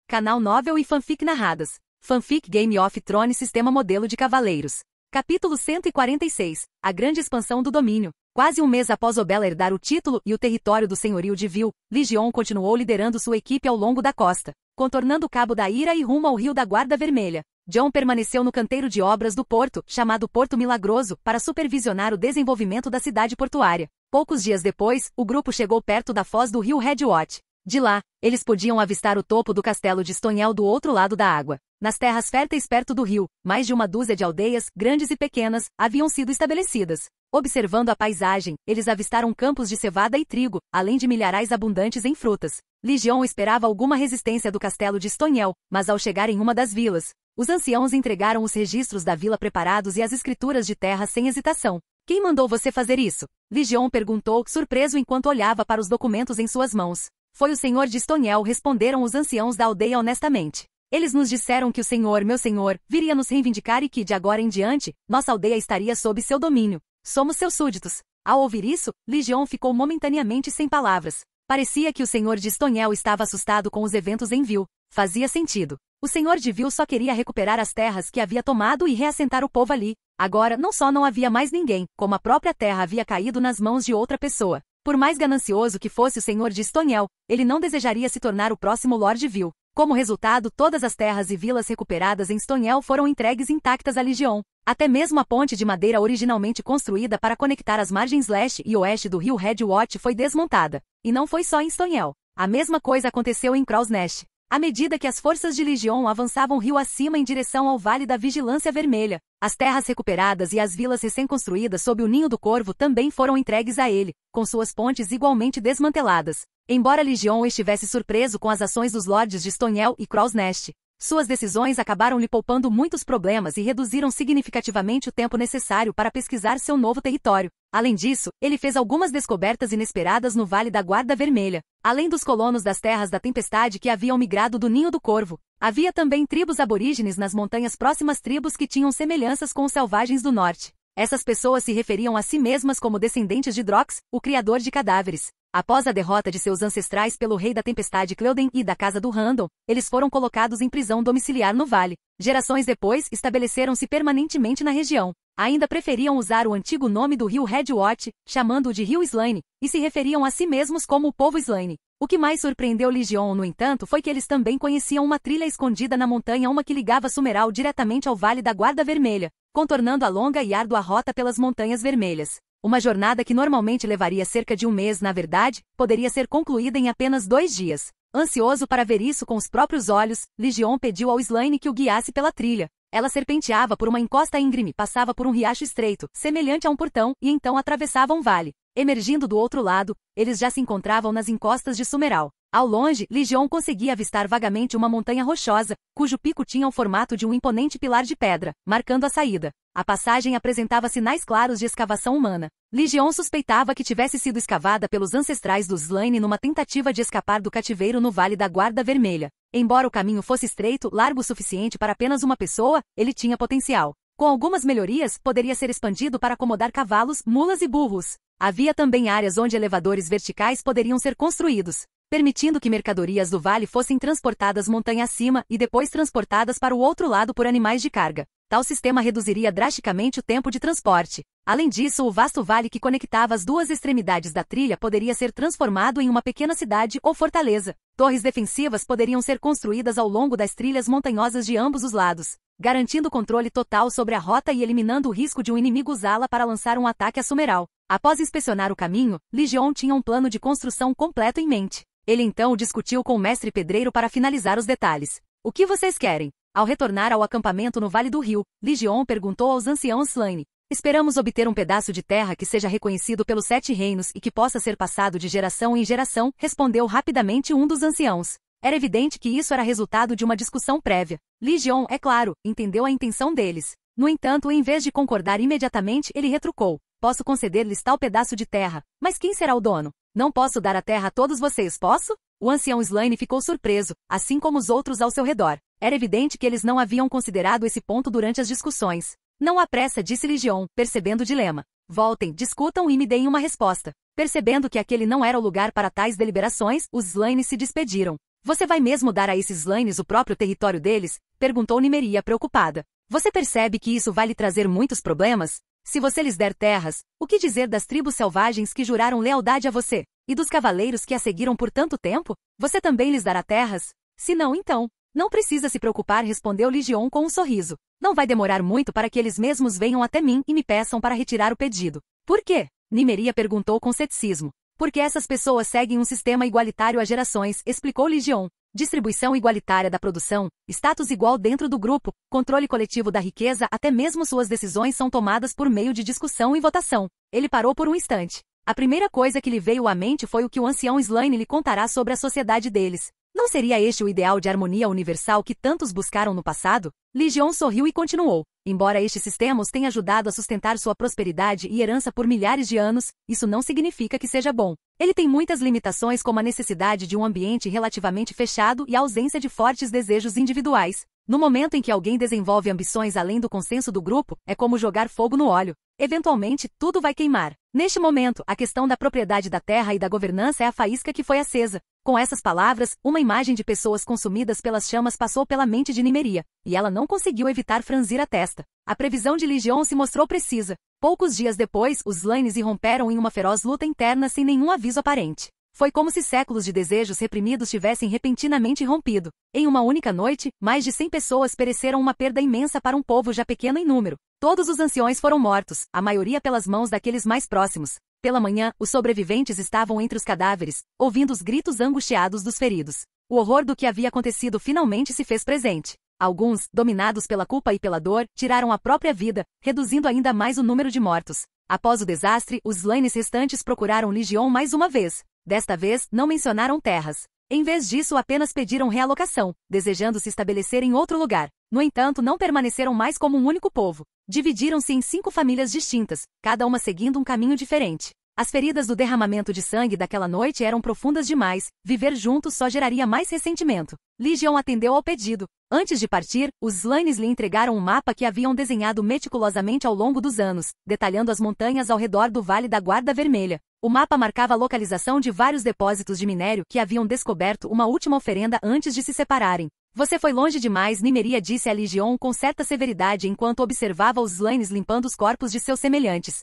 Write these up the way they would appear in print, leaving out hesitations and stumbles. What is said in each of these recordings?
Canal Novel e Fanfic Narradas. Fanfic Game of Thrones Sistema Modelo de Cavaleiros. Capítulo 146. A Grande Expansão do Domínio. Quase um mês após Obela herdar o título e o território do senhorio de Vil, Lygeon continuou liderando sua equipe ao longo da costa, contornando o Cabo da Ira e rumo ao Rio da Guarda Vermelha. Jon permaneceu no canteiro de obras do porto, chamado Porto Milagroso, para supervisionar o desenvolvimento da cidade portuária. Poucos dias depois, o grupo chegou perto da foz do rio Redwatch. De lá, eles podiam avistar o topo do castelo de Stonehell do outro lado da água. Nas terras férteis perto do rio, mais de uma dúzia de aldeias, grandes e pequenas, haviam sido estabelecidas. Observando a paisagem, eles avistaram campos de cevada e trigo, além de milharais abundantes em frutas. Lygeon esperava alguma resistência do castelo de Stonehell, mas ao chegar em uma das vilas, os anciãos entregaram os registros da vila preparados e as escrituras de terra sem hesitação. Quem mandou você fazer isso? Lygeon perguntou, surpreso enquanto olhava para os documentos em suas mãos. Foi o senhor de Stonehell, responderam os anciãos da aldeia honestamente. Eles nos disseram que o senhor, meu senhor, viria nos reivindicar e que, de agora em diante, nossa aldeia estaria sob seu domínio. Somos seus súditos. Ao ouvir isso, Lygeon ficou momentaneamente sem palavras. Parecia que o senhor de Stonehell estava assustado com os eventos em Vil. Fazia sentido. O senhor de Vil só queria recuperar as terras que havia tomado e reassentar o povo ali. Agora, não só não havia mais ninguém, como a própria terra havia caído nas mãos de outra pessoa. Por mais ganancioso que fosse o senhor de Stonehell, ele não desejaria se tornar o próximo Lord Vil. Como resultado, todas as terras e vilas recuperadas em Stonehell foram entregues intactas a Lygeon. Até mesmo a ponte de madeira originalmente construída para conectar as margens leste e oeste do rio Redwatch foi desmontada. E não foi só em Stonehell. A mesma coisa aconteceu em Crow's Nest. À medida que as forças de Lygeon avançavam rio acima em direção ao Vale da Vigilância Vermelha, as terras recuperadas e as vilas recém-construídas sob o Ninho do Corvo também foram entregues a ele, com suas pontes igualmente desmanteladas. Embora Lygeon estivesse surpreso com as ações dos lords de Stonehell e Crow's Nest, suas decisões acabaram lhe poupando muitos problemas e reduziram significativamente o tempo necessário para pesquisar seu novo território. Além disso, ele fez algumas descobertas inesperadas no Vale da Guarda Vermelha. Além dos colonos das Terras da Tempestade que haviam migrado do Ninho do Corvo, havia também tribos aborígenes nas montanhas próximas, tribos que tinham semelhanças com os selvagens do norte. Essas pessoas se referiam a si mesmas como descendentes de Drox, o criador de cadáveres. Após a derrota de seus ancestrais pelo Rei da Tempestade Cleuden e da Casa do Randon, eles foram colocados em prisão domiciliar no vale. Gerações depois, estabeleceram-se permanentemente na região. Ainda preferiam usar o antigo nome do rio Redwatch, chamando-o de Rio Slaine, e se referiam a si mesmos como o povo Slaine. O que mais surpreendeu Lygeon, no entanto, foi que eles também conheciam uma trilha escondida na montanha, uma que ligava Summeral diretamente ao Vale da Guarda Vermelha, contornando a longa e árdua rota pelas Montanhas Vermelhas. Uma jornada que normalmente levaria cerca de um mês, na verdade, poderia ser concluída em apenas 2 dias. Ansioso para ver isso com os próprios olhos, Lygeon pediu ao Slaine que o guiasse pela trilha. Ela serpenteava por uma encosta íngreme, passava por um riacho estreito, semelhante a um portão, e então atravessava um vale. Emergindo do outro lado, eles já se encontravam nas encostas de Summeral. Ao longe, Lygeon conseguia avistar vagamente uma montanha rochosa, cujo pico tinha o formato de um imponente pilar de pedra, marcando a saída. A passagem apresentava sinais claros de escavação humana. Lygeon suspeitava que tivesse sido escavada pelos ancestrais dos Slaine numa tentativa de escapar do cativeiro no Vale da Guarda Vermelha. Embora o caminho fosse estreito, largo o suficiente para apenas uma pessoa, ele tinha potencial. Com algumas melhorias, poderia ser expandido para acomodar cavalos, mulas e burros. Havia também áreas onde elevadores verticais poderiam ser construídos, permitindo que mercadorias do vale fossem transportadas montanha acima e depois transportadas para o outro lado por animais de carga. Tal sistema reduziria drasticamente o tempo de transporte. Além disso, o vasto vale que conectava as duas extremidades da trilha poderia ser transformado em uma pequena cidade ou fortaleza. Torres defensivas poderiam ser construídas ao longo das trilhas montanhosas de ambos os lados, garantindo controle total sobre a rota e eliminando o risco de um inimigo usá-la para lançar um ataque a Summeral. Após inspecionar o caminho, Lygeon tinha um plano de construção completo em mente. Ele então discutiu com o mestre pedreiro para finalizar os detalhes. O que vocês querem? Ao retornar ao acampamento no Vale do Rio, Lygeon perguntou aos anciãos Slaine. Esperamos obter um pedaço de terra que seja reconhecido pelos 7 reinos e que possa ser passado de geração em geração, respondeu rapidamente um dos anciãos. Era evidente que isso era resultado de uma discussão prévia. Lygeon, é claro, entendeu a intenção deles. No entanto, em vez de concordar imediatamente, ele retrucou. Posso conceder-lhes tal pedaço de terra, mas quem será o dono? Não posso dar a terra a todos vocês, posso? O ancião Slaine ficou surpreso, assim como os outros ao seu redor. Era evidente que eles não haviam considerado esse ponto durante as discussões. Não há pressa, disse Lygeon, percebendo o dilema. Voltem, discutam e me deem uma resposta. Percebendo que aquele não era o lugar para tais deliberações, os Slaine se despediram. Você vai mesmo dar a esses Slanes o próprio território deles? Perguntou Nymeria preocupada. Você percebe que isso vai lhe trazer muitos problemas? Se você lhes der terras, o que dizer das tribos selvagens que juraram lealdade a você? E dos cavaleiros que a seguiram por tanto tempo? Você também lhes dará terras? Se não, então, não precisa se preocupar, respondeu Ligion com um sorriso. Não vai demorar muito para que eles mesmos venham até mim e me peçam para retirar o pedido. Por quê? Nymeria perguntou com ceticismo. Porque essas pessoas seguem um sistema igualitário há gerações, explicou Ligion. Distribuição igualitária da produção, status igual dentro do grupo, controle coletivo da riqueza, até mesmo suas decisões são tomadas por meio de discussão e votação. Ele parou por um instante. A primeira coisa que lhe veio à mente foi o que o ancião Slane lhe contará sobre a sociedade deles. Não seria este o ideal de harmonia universal que tantos buscaram no passado? Ligion sorriu e continuou. Embora este sistema os tenha ajudado a sustentar sua prosperidade e herança por milhares de anos, isso não significa que seja bom. Ele tem muitas limitações, como a necessidade de um ambiente relativamente fechado e a ausência de fortes desejos individuais. No momento em que alguém desenvolve ambições além do consenso do grupo, é como jogar fogo no óleo. Eventualmente, tudo vai queimar. Neste momento, a questão da propriedade da terra e da governança é a faísca que foi acesa. Com essas palavras, uma imagem de pessoas consumidas pelas chamas passou pela mente de Nymeria, e ela não conseguiu evitar franzir a testa. A previsão de Ligion se mostrou precisa. Poucos dias depois, os Slanes irromperam em uma feroz luta interna sem nenhum aviso aparente. Foi como se séculos de desejos reprimidos tivessem repentinamente irrompido. Em uma única noite, mais de 100 pessoas pereceram, uma perda imensa para um povo já pequeno em número. Todos os anciões foram mortos, a maioria pelas mãos daqueles mais próximos. Pela manhã, os sobreviventes estavam entre os cadáveres, ouvindo os gritos angustiados dos feridos. O horror do que havia acontecido finalmente se fez presente. Alguns, dominados pela culpa e pela dor, tiraram a própria vida, reduzindo ainda mais o número de mortos. Após o desastre, os Slanes restantes procuraram Ligion mais uma vez. Desta vez, não mencionaram terras. Em vez disso, apenas pediram realocação, desejando se estabelecer em outro lugar. No entanto, não permaneceram mais como um único povo. Dividiram-se em 5 famílias distintas, cada uma seguindo um caminho diferente. As feridas do derramamento de sangue daquela noite eram profundas demais, viver juntos só geraria mais ressentimento. Ligion atendeu ao pedido. Antes de partir, os Slanes lhe entregaram um mapa que haviam desenhado meticulosamente ao longo dos anos, detalhando as montanhas ao redor do Vale da Guarda Vermelha. O mapa marcava a localização de vários depósitos de minério que haviam descoberto uma última oferenda antes de se separarem. Você foi longe demais, Nymeria disse a Ligion com certa severidade enquanto observava os Slanes limpando os corpos de seus semelhantes.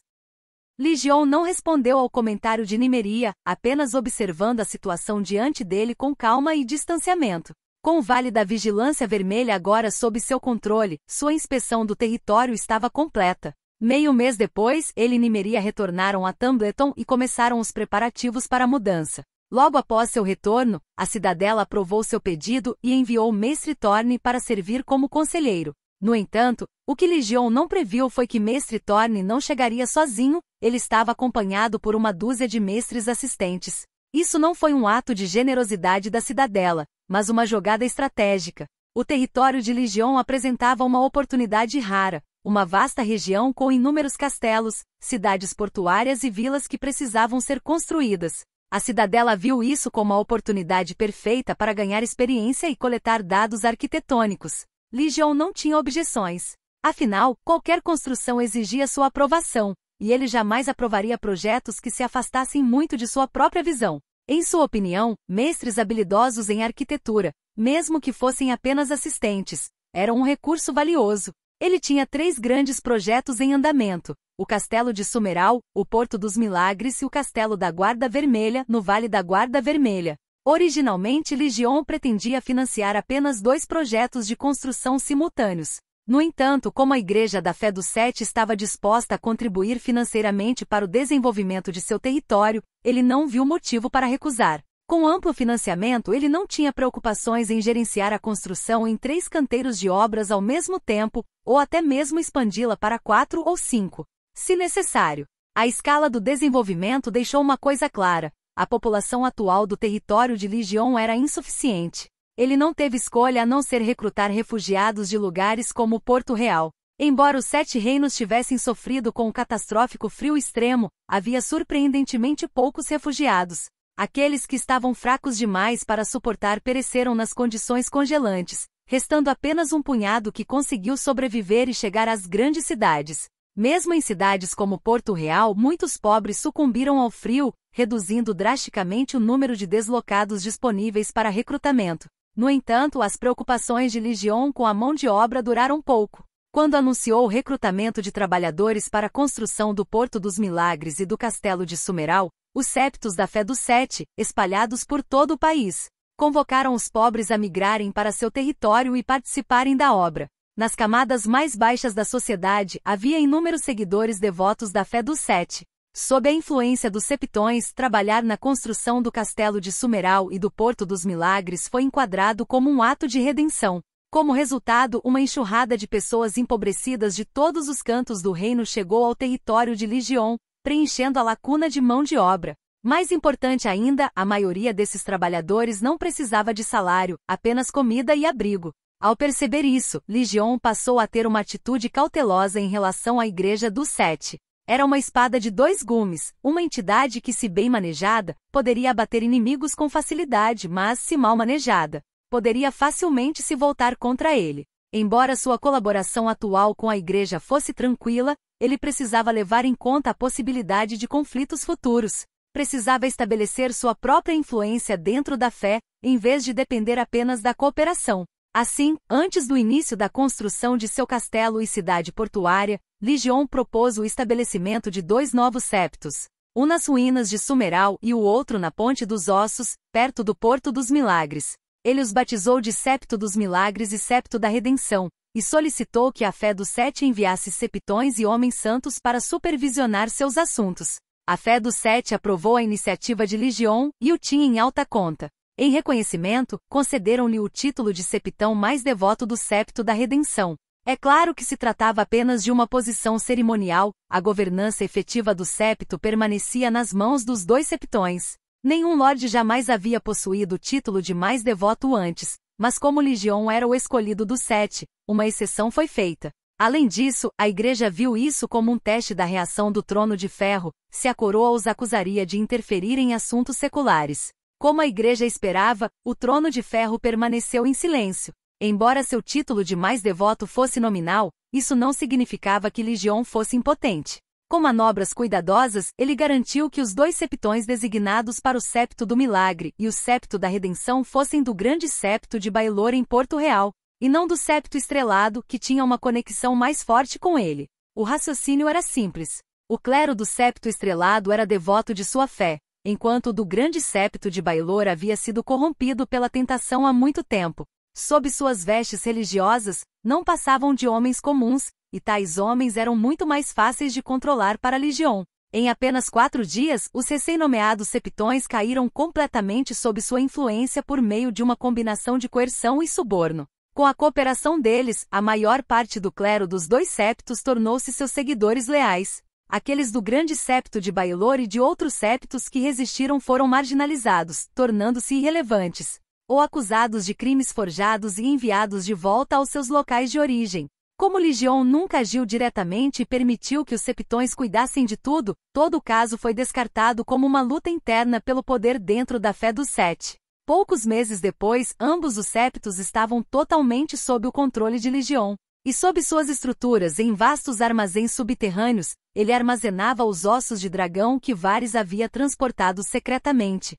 Ligion não respondeu ao comentário de Nymeria, apenas observando a situação diante dele com calma e distanciamento. Com o Vale da Vigilância Vermelha agora sob seu controle, sua inspeção do território estava completa. Meio mês depois, ele e Nymeria retornaram a Tumbleton e começaram os preparativos para a mudança. Logo após seu retorno, a cidadela aprovou seu pedido e enviou Mestre Thorne para servir como conselheiro. No entanto, o que Ligion não previu foi que Mestre Thorne não chegaria sozinho, ele estava acompanhado por uma dúzia de mestres assistentes. Isso não foi um ato de generosidade da cidadela, mas uma jogada estratégica. O território de Ligion apresentava uma oportunidade rara. Uma vasta região com inúmeros castelos, cidades portuárias e vilas que precisavam ser construídas. A cidadela viu isso como a oportunidade perfeita para ganhar experiência e coletar dados arquitetônicos. Ligion não tinha objeções. Afinal, qualquer construção exigia sua aprovação, e ele jamais aprovaria projetos que se afastassem muito de sua própria visão. Em sua opinião, mestres habilidosos em arquitetura, mesmo que fossem apenas assistentes, eram um recurso valioso. Ele tinha 3 grandes projetos em andamento: o Castelo de Sumeral, o Porto dos Milagres e o Castelo da Guarda Vermelha, no Vale da Guarda Vermelha. Originalmente, Ligion pretendia financiar apenas 2 projetos de construção simultâneos. No entanto, como a Igreja da Fé dos Sete estava disposta a contribuir financeiramente para o desenvolvimento de seu território, ele não viu motivo para recusar. Com amplo financiamento, ele não tinha preocupações em gerenciar a construção em 3 canteiros de obras ao mesmo tempo, ou até mesmo expandi-la para 4 ou 5, se necessário. A escala do desenvolvimento deixou uma coisa clara: a população atual do território de Ligion era insuficiente. Ele não teve escolha a não ser recrutar refugiados de lugares como o Porto Real. Embora os 7 reinos tivessem sofrido com o catastrófico frio extremo, havia surpreendentemente poucos refugiados. Aqueles que estavam fracos demais para suportar pereceram nas condições congelantes, restando apenas um punhado que conseguiu sobreviver e chegar às grandes cidades. Mesmo em cidades como Porto Real, muitos pobres sucumbiram ao frio, reduzindo drasticamente o número de deslocados disponíveis para recrutamento. No entanto, as preocupações de Legion com a mão de obra duraram pouco. Quando anunciou o recrutamento de trabalhadores para a construção do Porto dos Milagres e do Castelo de Sumeral, os septos da fé dos Sete, espalhados por todo o país, convocaram os pobres a migrarem para seu território e participarem da obra. Nas camadas mais baixas da sociedade, havia inúmeros seguidores devotos da fé dos Sete. Sob a influência dos septões, trabalhar na construção do Castelo de Sumeral e do Porto dos Milagres foi enquadrado como um ato de redenção. Como resultado, uma enxurrada de pessoas empobrecidas de todos os cantos do reino chegou ao território de Legion, preenchendo a lacuna de mão de obra. Mais importante ainda, a maioria desses trabalhadores não precisava de salário, apenas comida e abrigo. Ao perceber isso, Legion passou a ter uma atitude cautelosa em relação à Igreja dos Sete. Era uma espada de dois gumes, uma entidade que, se bem manejada, poderia abater inimigos com facilidade, mas, se mal manejada, poderia facilmente se voltar contra ele. Embora sua colaboração atual com a Igreja fosse tranquila, ele precisava levar em conta a possibilidade de conflitos futuros. Precisava estabelecer sua própria influência dentro da fé, em vez de depender apenas da cooperação. Assim, antes do início da construção de seu castelo e cidade portuária, Legion propôs o estabelecimento de 2 novos septos, um nas ruínas de Sumeral e o outro na Ponte dos Ossos, perto do Porto dos Milagres. Ele os batizou de Septo dos Milagres e Septo da Redenção, e solicitou que a fé dos Sete enviasse septões e homens santos para supervisionar seus assuntos. A fé dos Sete aprovou a iniciativa de Legion e o tinha em alta conta. Em reconhecimento, concederam-lhe o título de septão mais devoto do Septo da Redenção. É claro que se tratava apenas de uma posição cerimonial, a governança efetiva do septo permanecia nas mãos dos 2 septões. Nenhum lorde jamais havia possuído o título de mais devoto antes, mas como Legion era o escolhido dos 7, uma exceção foi feita. Além disso, a Igreja viu isso como um teste da reação do Trono de Ferro, se a coroa os acusaria de interferir em assuntos seculares. Como a Igreja esperava, o Trono de Ferro permaneceu em silêncio. Embora seu título de mais devoto fosse nominal, isso não significava que Legion fosse impotente. Com manobras cuidadosas, ele garantiu que os 2 septões designados para o Septo do Milagre e o Septo da Redenção fossem do Grande Septo de Baelor em Porto Real, e não do Septo Estrelado, que tinha uma conexão mais forte com ele. O raciocínio era simples. O clero do Septo Estrelado era devoto de sua fé, enquanto o do Grande Septo de Baelor havia sido corrompido pela tentação há muito tempo. Sob suas vestes religiosas, não passavam de homens comuns, e tais homens eram muito mais fáceis de controlar para Legion. Em apenas 4 dias, os recém-nomeados septões caíram completamente sob sua influência por meio de uma combinação de coerção e suborno. Com a cooperação deles, a maior parte do clero dos 2 septos tornou-se seus seguidores leais. Aqueles do Grande Septo de Baelor e de outros septos que resistiram foram marginalizados, tornando-se irrelevantes, ou acusados de crimes forjados e enviados de volta aos seus locais de origem. Como Legion nunca agiu diretamente e permitiu que os septões cuidassem de tudo, todo o caso foi descartado como uma luta interna pelo poder dentro da fé dos 7. Poucos meses depois, ambos os septos estavam totalmente sob o controle de Legion. E sob suas estruturas em vastos armazéns subterrâneos, ele armazenava os ossos de dragão que Varys havia transportado secretamente.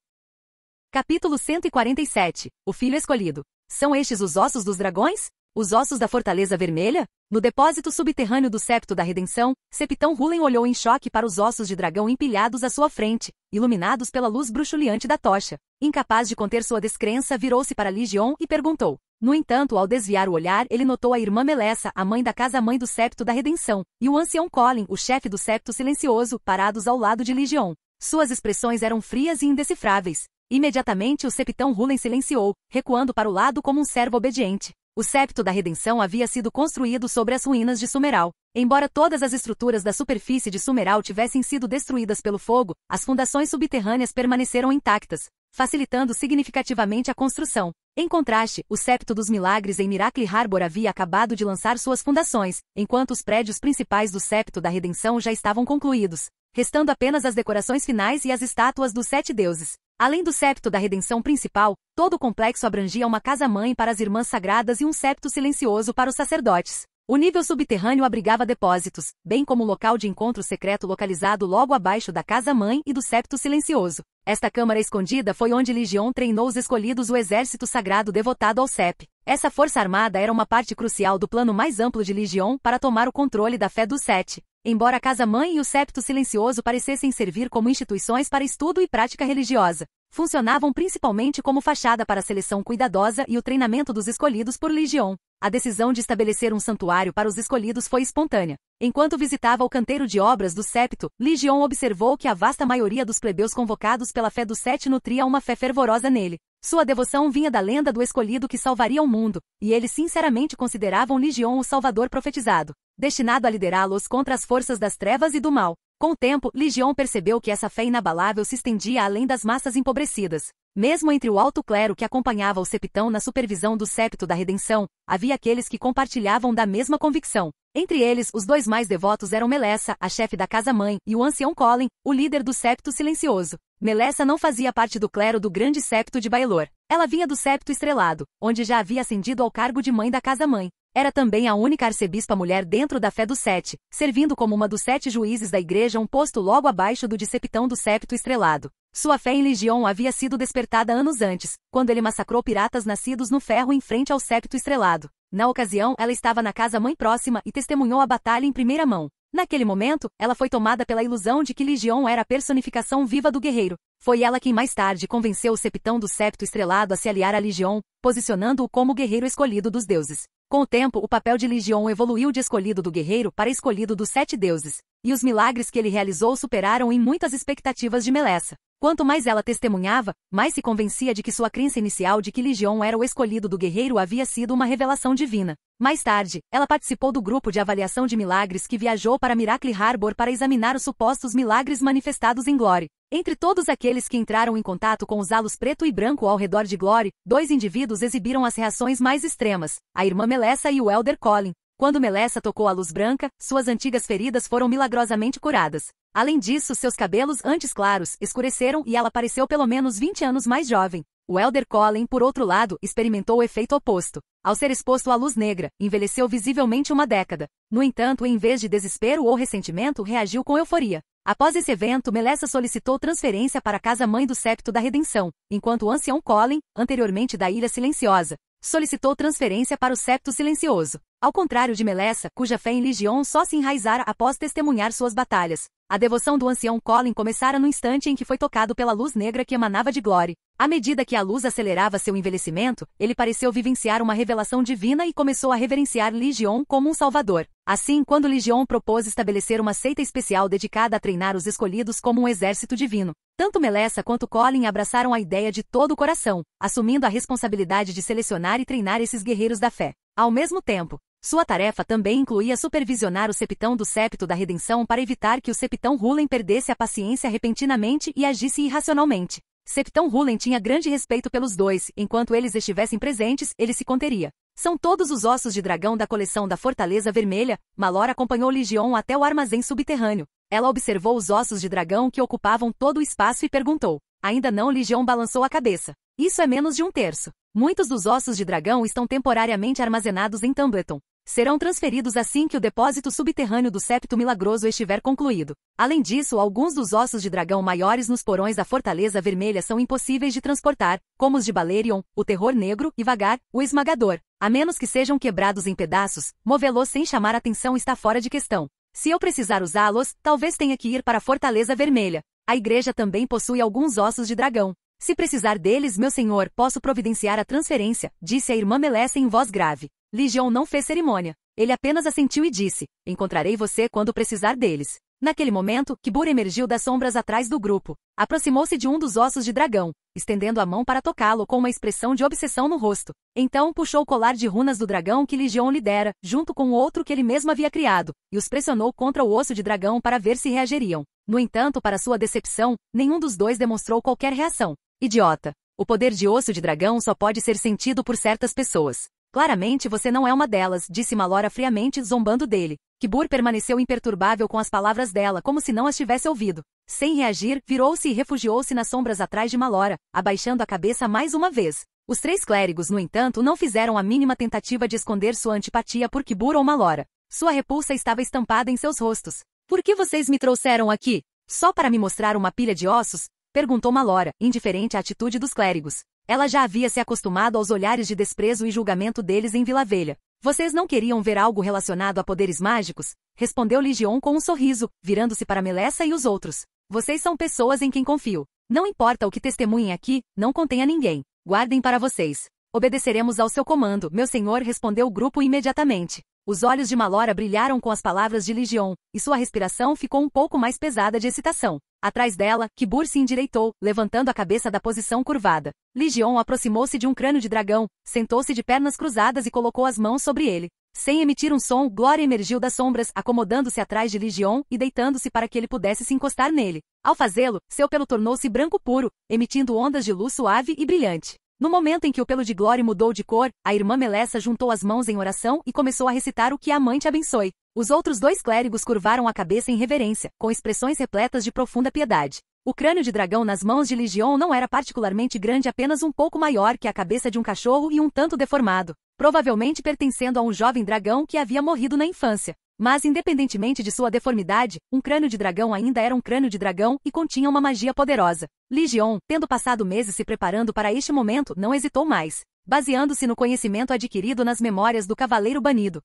Capítulo 147. O Filho Escolhido. São estes os ossos dos dragões? Os ossos da Fortaleza Vermelha? No depósito subterrâneo do Septo da Redenção, Septão Húlen olhou em choque para os ossos de dragão empilhados à sua frente, iluminados pela luz bruxuleante da tocha. Incapaz de conter sua descrença, virou-se para Legion e perguntou. No entanto, ao desviar o olhar, ele notou a irmã Melessa, a mãe da casa-mãe do Septo da Redenção, e o ancião Colin, o chefe do Septo Silencioso, parados ao lado de Legion. Suas expressões eram frias e indecifráveis. Imediatamente o Septão Húlen silenciou, recuando para o lado como um servo obediente. O Septo da Redenção havia sido construído sobre as ruínas de Sumeral. Embora todas as estruturas da superfície de Sumeral tivessem sido destruídas pelo fogo, as fundações subterrâneas permaneceram intactas, facilitando significativamente a construção. Em contraste, o Septo dos Milagres em Miracle Harbor havia acabado de lançar suas fundações, enquanto os prédios principais do Septo da Redenção já estavam concluídos, restando apenas as decorações finais e as estátuas dos 7 deuses. Além do Septo da Redenção principal, todo o complexo abrangia uma casa-mãe para as Irmãs Sagradas e um septo silencioso para os sacerdotes. O nível subterrâneo abrigava depósitos, bem como o local de encontro secreto localizado logo abaixo da casa-mãe e do septo silencioso. Esta câmara escondida foi onde Legion treinou os escolhidos, o exército sagrado devotado ao Sep. Essa força armada era uma parte crucial do plano mais amplo de Legion para tomar o controle da fé dos Sete. Embora a casa-mãe e o septo silencioso parecessem servir como instituições para estudo e prática religiosa, funcionavam principalmente como fachada para a seleção cuidadosa e o treinamento dos escolhidos por Legion. A decisão de estabelecer um santuário para os escolhidos foi espontânea. Enquanto visitava o canteiro de obras do septo, Legion observou que a vasta maioria dos plebeus convocados pela fé dos Sete nutria uma fé fervorosa nele. Sua devoção vinha da lenda do escolhido que salvaria o mundo, e eles sinceramente consideravam Legion o salvador profetizado, destinado a liderá-los contra as forças das trevas e do mal. Com o tempo, Legion percebeu que essa fé inabalável se estendia além das massas empobrecidas. Mesmo entre o alto clero que acompanhava o septão na supervisão do septo da redenção, havia aqueles que compartilhavam da mesma convicção. Entre eles, os dois mais devotos eram Melessa, a chefe da casa-mãe, e o ancião Colin, o líder do septo silencioso. Melessa não fazia parte do clero do grande septo de Baelor. Ela vinha do septo estrelado, onde já havia ascendido ao cargo de mãe da casa-mãe. Era também a única arcebispa mulher dentro da fé dos Sete, servindo como uma dos 7 juízes da igreja, um posto logo abaixo do de septão do septo estrelado. Sua fé em Legion havia sido despertada anos antes, quando ele massacrou piratas nascidos no ferro em frente ao septo estrelado. Na ocasião, ela estava na casa-mãe próxima e testemunhou a batalha em primeira mão. Naquele momento, ela foi tomada pela ilusão de que Legion era a personificação viva do guerreiro. Foi ela quem mais tarde convenceu o septão do septo estrelado a se aliar a Legion, posicionando-o como guerreiro escolhido dos deuses. Com o tempo, o papel de Legion evoluiu de escolhido do guerreiro para escolhido dos 7 deuses, e os milagres que ele realizou superaram em muitas expectativas de Melessa. Quanto mais ela testemunhava, mais se convencia de que sua crença inicial de que Legion era o escolhido do guerreiro havia sido uma revelação divina. Mais tarde, ela participou do grupo de avaliação de milagres que viajou para Miracle Harbor para examinar os supostos milagres manifestados em Glory. Entre todos aqueles que entraram em contato com os halos preto e branco ao redor de Glory, 2 indivíduos exibiram as reações mais extremas, a irmã Melessa e o Elder Colin. Quando Melessa tocou a luz branca, suas antigas feridas foram milagrosamente curadas. Além disso, seus cabelos antes claros escureceram e ela pareceu pelo menos 20 anos mais jovem. O Elder Colin, por outro lado, experimentou o efeito oposto. Ao ser exposto à luz negra, envelheceu visivelmente uma década. No entanto, em vez de desespero ou ressentimento, reagiu com euforia. Após esse evento, Melessa solicitou transferência para a casa-mãe do septo da redenção, enquanto o ancião Colin, anteriormente da Ilha Silenciosa, solicitou transferência para o septo silencioso. Ao contrário de Melessa, cuja fé em Legion só se enraizara após testemunhar suas batalhas. A devoção do ancião Colin começara no instante em que foi tocado pela luz negra que emanava de Glory. À medida que a luz acelerava seu envelhecimento, ele pareceu vivenciar uma revelação divina e começou a reverenciar Legion como um salvador. Assim, quando Legion propôs estabelecer uma seita especial dedicada a treinar os escolhidos como um exército divino, tanto Melessa quanto Colin abraçaram a ideia de todo o coração, assumindo a responsabilidade de selecionar e treinar esses guerreiros da fé. Ao mesmo tempo, sua tarefa também incluía supervisionar o septão do septo da redenção para evitar que o septão Hulen perdesse a paciência repentinamente e agisse irracionalmente. Septão Hulen tinha grande respeito pelos dois, enquanto eles estivessem presentes, ele se conteria. São todos os ossos de dragão da coleção da Fortaleza Vermelha. Malor acompanhou Legion até o armazém subterrâneo. Ela observou os ossos de dragão que ocupavam todo o espaço e perguntou. Ainda não. Legion balançou a cabeça. Isso é menos de 1/3. Muitos dos ossos de dragão estão temporariamente armazenados em Tumbleton. Serão transferidos assim que o depósito subterrâneo do septo milagroso estiver concluído. Além disso, alguns dos ossos de dragão maiores nos porões da Fortaleza Vermelha são impossíveis de transportar, como os de Balerion, o Terror Negro, e Vagar, o Esmagador. A menos que sejam quebrados em pedaços, movê-los sem chamar atenção está fora de questão. Se eu precisar usá-los, talvez tenha que ir para a Fortaleza Vermelha. A igreja também possui alguns ossos de dragão. Se precisar deles, meu senhor, posso providenciar a transferência, disse a irmã Melessa em voz grave. Legion não fez cerimônia. Ele apenas assentiu e disse, encontrarei você quando precisar deles. Naquele momento, Kibur emergiu das sombras atrás do grupo. Aproximou-se de um dos ossos de dragão, estendendo a mão para tocá-lo com uma expressão de obsessão no rosto. Então puxou o colar de runas do dragão que Legion lhe dera, junto com o outro que ele mesmo havia criado, e os pressionou contra o osso de dragão para ver se reagiriam. No entanto, para sua decepção, nenhum dos dois demonstrou qualquer reação. Idiota. O poder de osso de dragão só pode ser sentido por certas pessoas. Claramente você não é uma delas, disse Malora friamente, zombando dele. Kibur permaneceu imperturbável com as palavras dela, como se não as tivesse ouvido. Sem reagir, virou-se e refugiou-se nas sombras atrás de Malora, abaixando a cabeça mais uma vez. Os 3 clérigos, no entanto, não fizeram a mínima tentativa de esconder sua antipatia por Kibur ou Malora. Sua repulsa estava estampada em seus rostos. Por que vocês me trouxeram aqui? Só para me mostrar uma pilha de ossos? Perguntou Malora, indiferente à atitude dos clérigos. Ela já havia se acostumado aos olhares de desprezo e julgamento deles em Vila Velha. Vocês não queriam ver algo relacionado a poderes mágicos? Respondeu Ligion com um sorriso, virando-se para Melessa e os outros. Vocês são pessoas em quem confio. Não importa o que testemunhem aqui, não contem a ninguém. Guardem para vocês. Obedeceremos ao seu comando, meu senhor, respondeu o grupo imediatamente. Os olhos de Malora brilharam com as palavras de Ligion, e sua respiração ficou um pouco mais pesada de excitação. Atrás dela, Kibur se endireitou, levantando a cabeça da posição curvada. Ligion aproximou-se de um crânio de dragão, sentou-se de pernas cruzadas e colocou as mãos sobre ele. Sem emitir um som, Glória emergiu das sombras, acomodando-se atrás de Ligion e deitando-se para que ele pudesse se encostar nele. Ao fazê-lo, seu pelo tornou-se branco puro, emitindo ondas de luz suave e brilhante. No momento em que o pelo de Glória mudou de cor, a irmã Melessa juntou as mãos em oração e começou a recitar o que a mãe te abençoe. Os outros 2 clérigos curvaram a cabeça em reverência, com expressões repletas de profunda piedade. O crânio de dragão nas mãos de Ligion não era particularmente grande, apenas um pouco maior que a cabeça de um cachorro e um tanto deformado, provavelmente pertencendo a um jovem dragão que havia morrido na infância. Mas independentemente de sua deformidade, um crânio de dragão ainda era um crânio de dragão e continha uma magia poderosa. Ligion, tendo passado meses se preparando para este momento, não hesitou mais, baseando-se no conhecimento adquirido nas memórias do Cavaleiro Banido.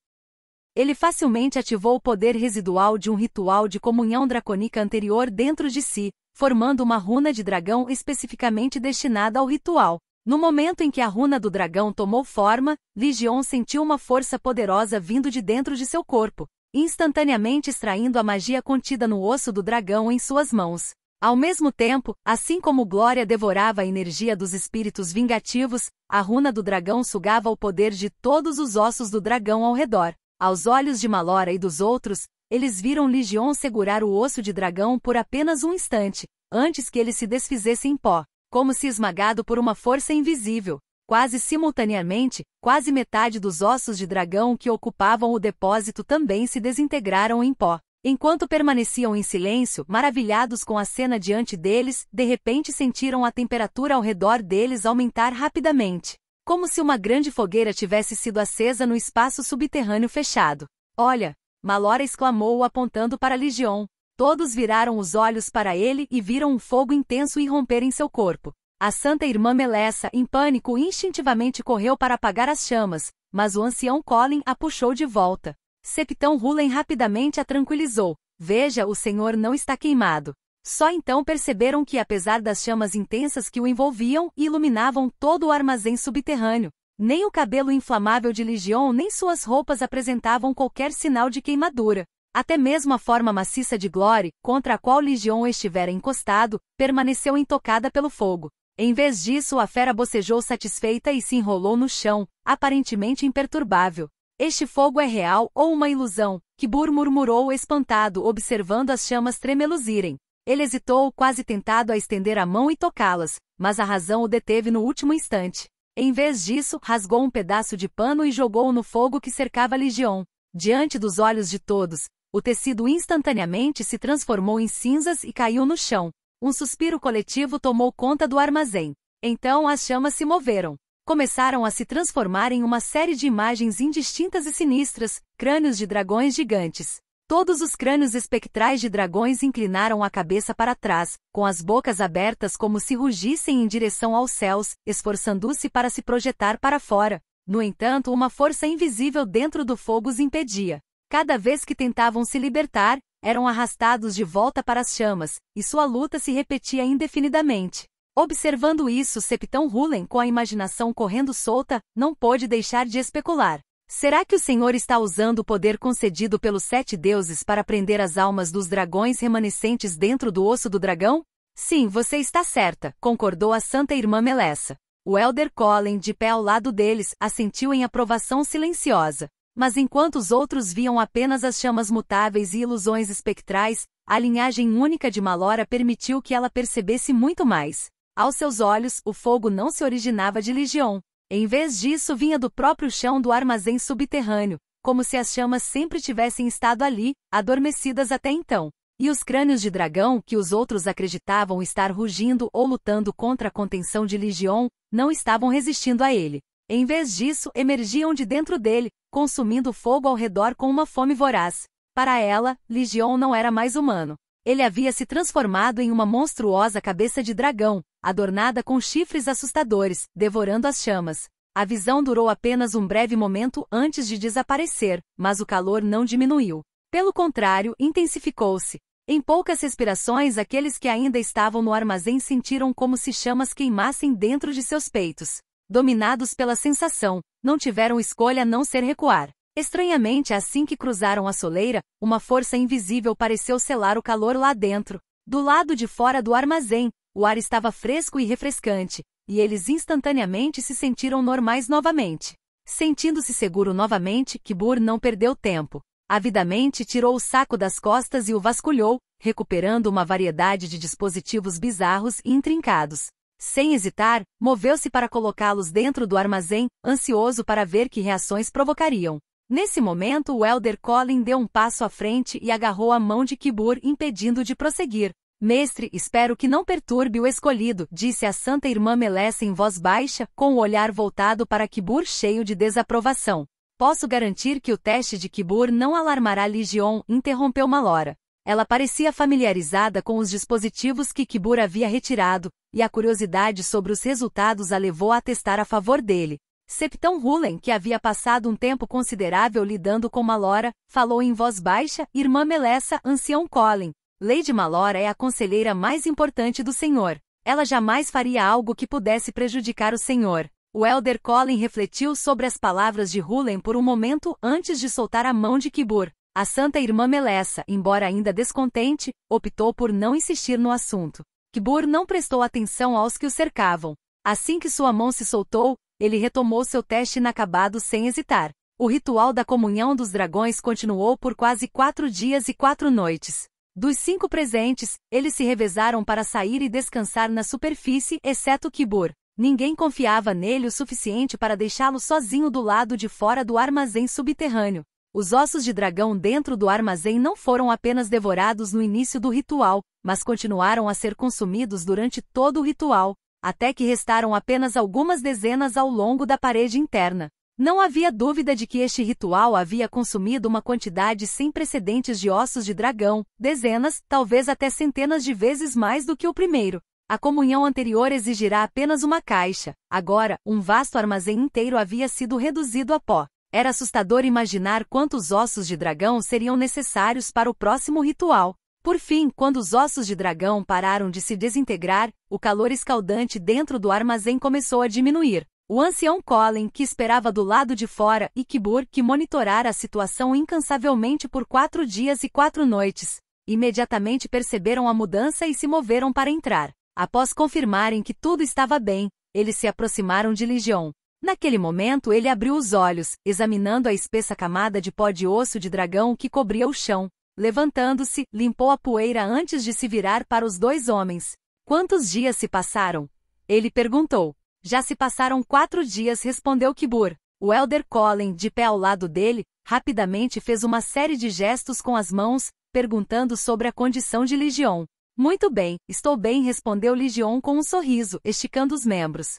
Ele facilmente ativou o poder residual de um ritual de comunhão dracônica anterior dentro de si, formando uma runa de dragão especificamente destinada ao ritual. No momento em que a runa do dragão tomou forma, Ligion sentiu uma força poderosa vindo de dentro de seu corpo, instantaneamente extraindo a magia contida no osso do dragão em suas mãos. Ao mesmo tempo, assim como Glória devorava a energia dos espíritos vingativos, a runa do dragão sugava o poder de todos os ossos do dragão ao redor. Aos olhos de Malora e dos outros, eles viram Ligion segurar o osso de dragão por apenas um instante, antes que ele se desfizesse em pó, como se esmagado por uma força invisível. Quase simultaneamente, quase metade dos ossos de dragão que ocupavam o depósito também se desintegraram em pó. Enquanto permaneciam em silêncio, maravilhados com a cena diante deles, de repente sentiram a temperatura ao redor deles aumentar rapidamente, como se uma grande fogueira tivesse sido acesa no espaço subterrâneo fechado. Olha! Malora exclamou apontando para Ligion. Todos viraram os olhos para ele e viram um fogo intenso irromper em seu corpo. A Santa Irmã Melessa, em pânico, instintivamente correu para apagar as chamas, mas o ancião Colin a puxou de volta. Septão Hullen rapidamente a tranquilizou. Veja, o senhor não está queimado. Só então perceberam que, apesar das chamas intensas que o envolviam e iluminavam todo o armazém subterrâneo, nem o cabelo inflamável de Ligion nem suas roupas apresentavam qualquer sinal de queimadura. Até mesmo a forma maciça de Glory, contra a qual Ligion estivera encostado, permaneceu intocada pelo fogo. Em vez disso, a fera bocejou satisfeita e se enrolou no chão, aparentemente imperturbável. Este fogo é real ou uma ilusão? Kibur murmurou espantado, observando as chamas tremeluzirem. Ele hesitou, quase tentado a estender a mão e tocá-las, mas a razão o deteve no último instante. Em vez disso, rasgou um pedaço de pano e jogou-o no fogo que cercava Ligion. Diante dos olhos de todos, o tecido instantaneamente se transformou em cinzas e caiu no chão. Um suspiro coletivo tomou conta do armazém. Então as chamas se moveram. Começaram a se transformar em uma série de imagens indistintas e sinistras, crânios de dragões gigantes. Todos os crânios espectrais de dragões inclinaram a cabeça para trás, com as bocas abertas como se rugissem em direção aos céus, esforçando-se para se projetar para fora. No entanto, uma força invisível dentro do fogo os impedia. Cada vez que tentavam se libertar, eram arrastados de volta para as chamas, e sua luta se repetia indefinidamente. Observando isso, Septão Hullen, com a imaginação correndo solta, não pôde deixar de especular. Será que o Senhor está usando o poder concedido pelos 7 deuses para prender as almas dos dragões remanescentes dentro do osso do dragão? Sim, você está certa, concordou a Santa Irmã Melessa. O Elder Colin, de pé ao lado deles, assentiu em aprovação silenciosa. Mas enquanto os outros viam apenas as chamas mutáveis e ilusões espectrais, a linhagem única de Malora permitiu que ela percebesse muito mais. Aos seus olhos, o fogo não se originava de Ligion. Em vez disso, vinha do próprio chão do armazém subterrâneo, como se as chamas sempre tivessem estado ali, adormecidas até então. E os crânios de dragão, que os outros acreditavam estar rugindo ou lutando contra a contenção de Legion, não estavam resistindo a ele. Em vez disso, emergiam de dentro dele, consumindo fogo ao redor com uma fome voraz. Para ela, Legion não era mais humano. Ele havia se transformado em uma monstruosa cabeça de dragão, adornada com chifres assustadores, devorando as chamas. A visão durou apenas um breve momento antes de desaparecer, mas o calor não diminuiu. Pelo contrário, intensificou-se. Em poucas respirações, aqueles que ainda estavam no armazém sentiram como se chamas queimassem dentro de seus peitos. Dominados pela sensação, não tiveram escolha a não ser recuar. Estranhamente, assim que cruzaram a soleira, uma força invisível pareceu selar o calor lá dentro. Do lado de fora do armazém, o ar estava fresco e refrescante, e eles instantaneamente se sentiram normais novamente. Sentindo-se seguro novamente, Kibur não perdeu tempo. Avidamente tirou o saco das costas e o vasculhou, recuperando uma variedade de dispositivos bizarros e intrincados. Sem hesitar, moveu-se para colocá-los dentro do armazém, ansioso para ver que reações provocariam. Nesse momento, o Elder Colin deu um passo à frente e agarrou a mão de Kibur, impedindo-o de prosseguir. Mestre, espero que não perturbe o escolhido, disse a Santa Irmã Melessa em voz baixa, com o olhar voltado para Kibur cheio de desaprovação. Posso garantir que o teste de Kibur não alarmará Legion, interrompeu Malora. Ela parecia familiarizada com os dispositivos que Kibur havia retirado, e a curiosidade sobre os resultados a levou a testar a favor dele. Septão Hulen, que havia passado um tempo considerável lidando com Malora, falou em voz baixa, Irmã Melessa, Ancião Colin. Lady Malora é a conselheira mais importante do Senhor. Ela jamais faria algo que pudesse prejudicar o Senhor. O Elder Colin refletiu sobre as palavras de Hulen por um momento antes de soltar a mão de Kibur. A Santa Irmã Melessa, embora ainda descontente, optou por não insistir no assunto. Kibur não prestou atenção aos que o cercavam. Assim que sua mão se soltou, ele retomou seu teste inacabado sem hesitar. O ritual da comunhão dos dragões continuou por quase 4 dias e 4 noites. Dos 5 presentes, eles se revezaram para sair e descansar na superfície, exceto Kibur. Ninguém confiava nele o suficiente para deixá-lo sozinho do lado de fora do armazém subterrâneo. Os ossos de dragão dentro do armazém não foram apenas devorados no início do ritual, mas continuaram a ser consumidos durante todo o ritual, até que restaram apenas algumas dezenas ao longo da parede interna. Não havia dúvida de que este ritual havia consumido uma quantidade sem precedentes de ossos de dragão, dezenas, talvez até centenas de vezes mais do que o primeiro. A comunhão anterior exigirá apenas uma caixa. Agora, um vasto armazém inteiro havia sido reduzido a pó. Era assustador imaginar quantos ossos de dragão seriam necessários para o próximo ritual. Por fim, quando os ossos de dragão pararam de se desintegrar, o calor escaldante dentro do armazém começou a diminuir. O ancião Colin, que esperava do lado de fora, e Kibur, que monitorara a situação incansavelmente por 4 dias e 4 noites, imediatamente perceberam a mudança e se moveram para entrar. Após confirmarem que tudo estava bem, eles se aproximaram de Legion. Naquele momento ele abriu os olhos, examinando a espessa camada de pó de osso de dragão que cobria o chão. Levantando-se, limpou a poeira antes de se virar para os 2 homens. Quantos dias se passaram? Ele perguntou. Já se passaram 4 dias, respondeu Kibur. O Elder Colin, de pé ao lado dele, rapidamente fez uma série de gestos com as mãos, perguntando sobre a condição de Legion. Muito bem, estou bem, respondeu Legion com um sorriso, esticando os membros.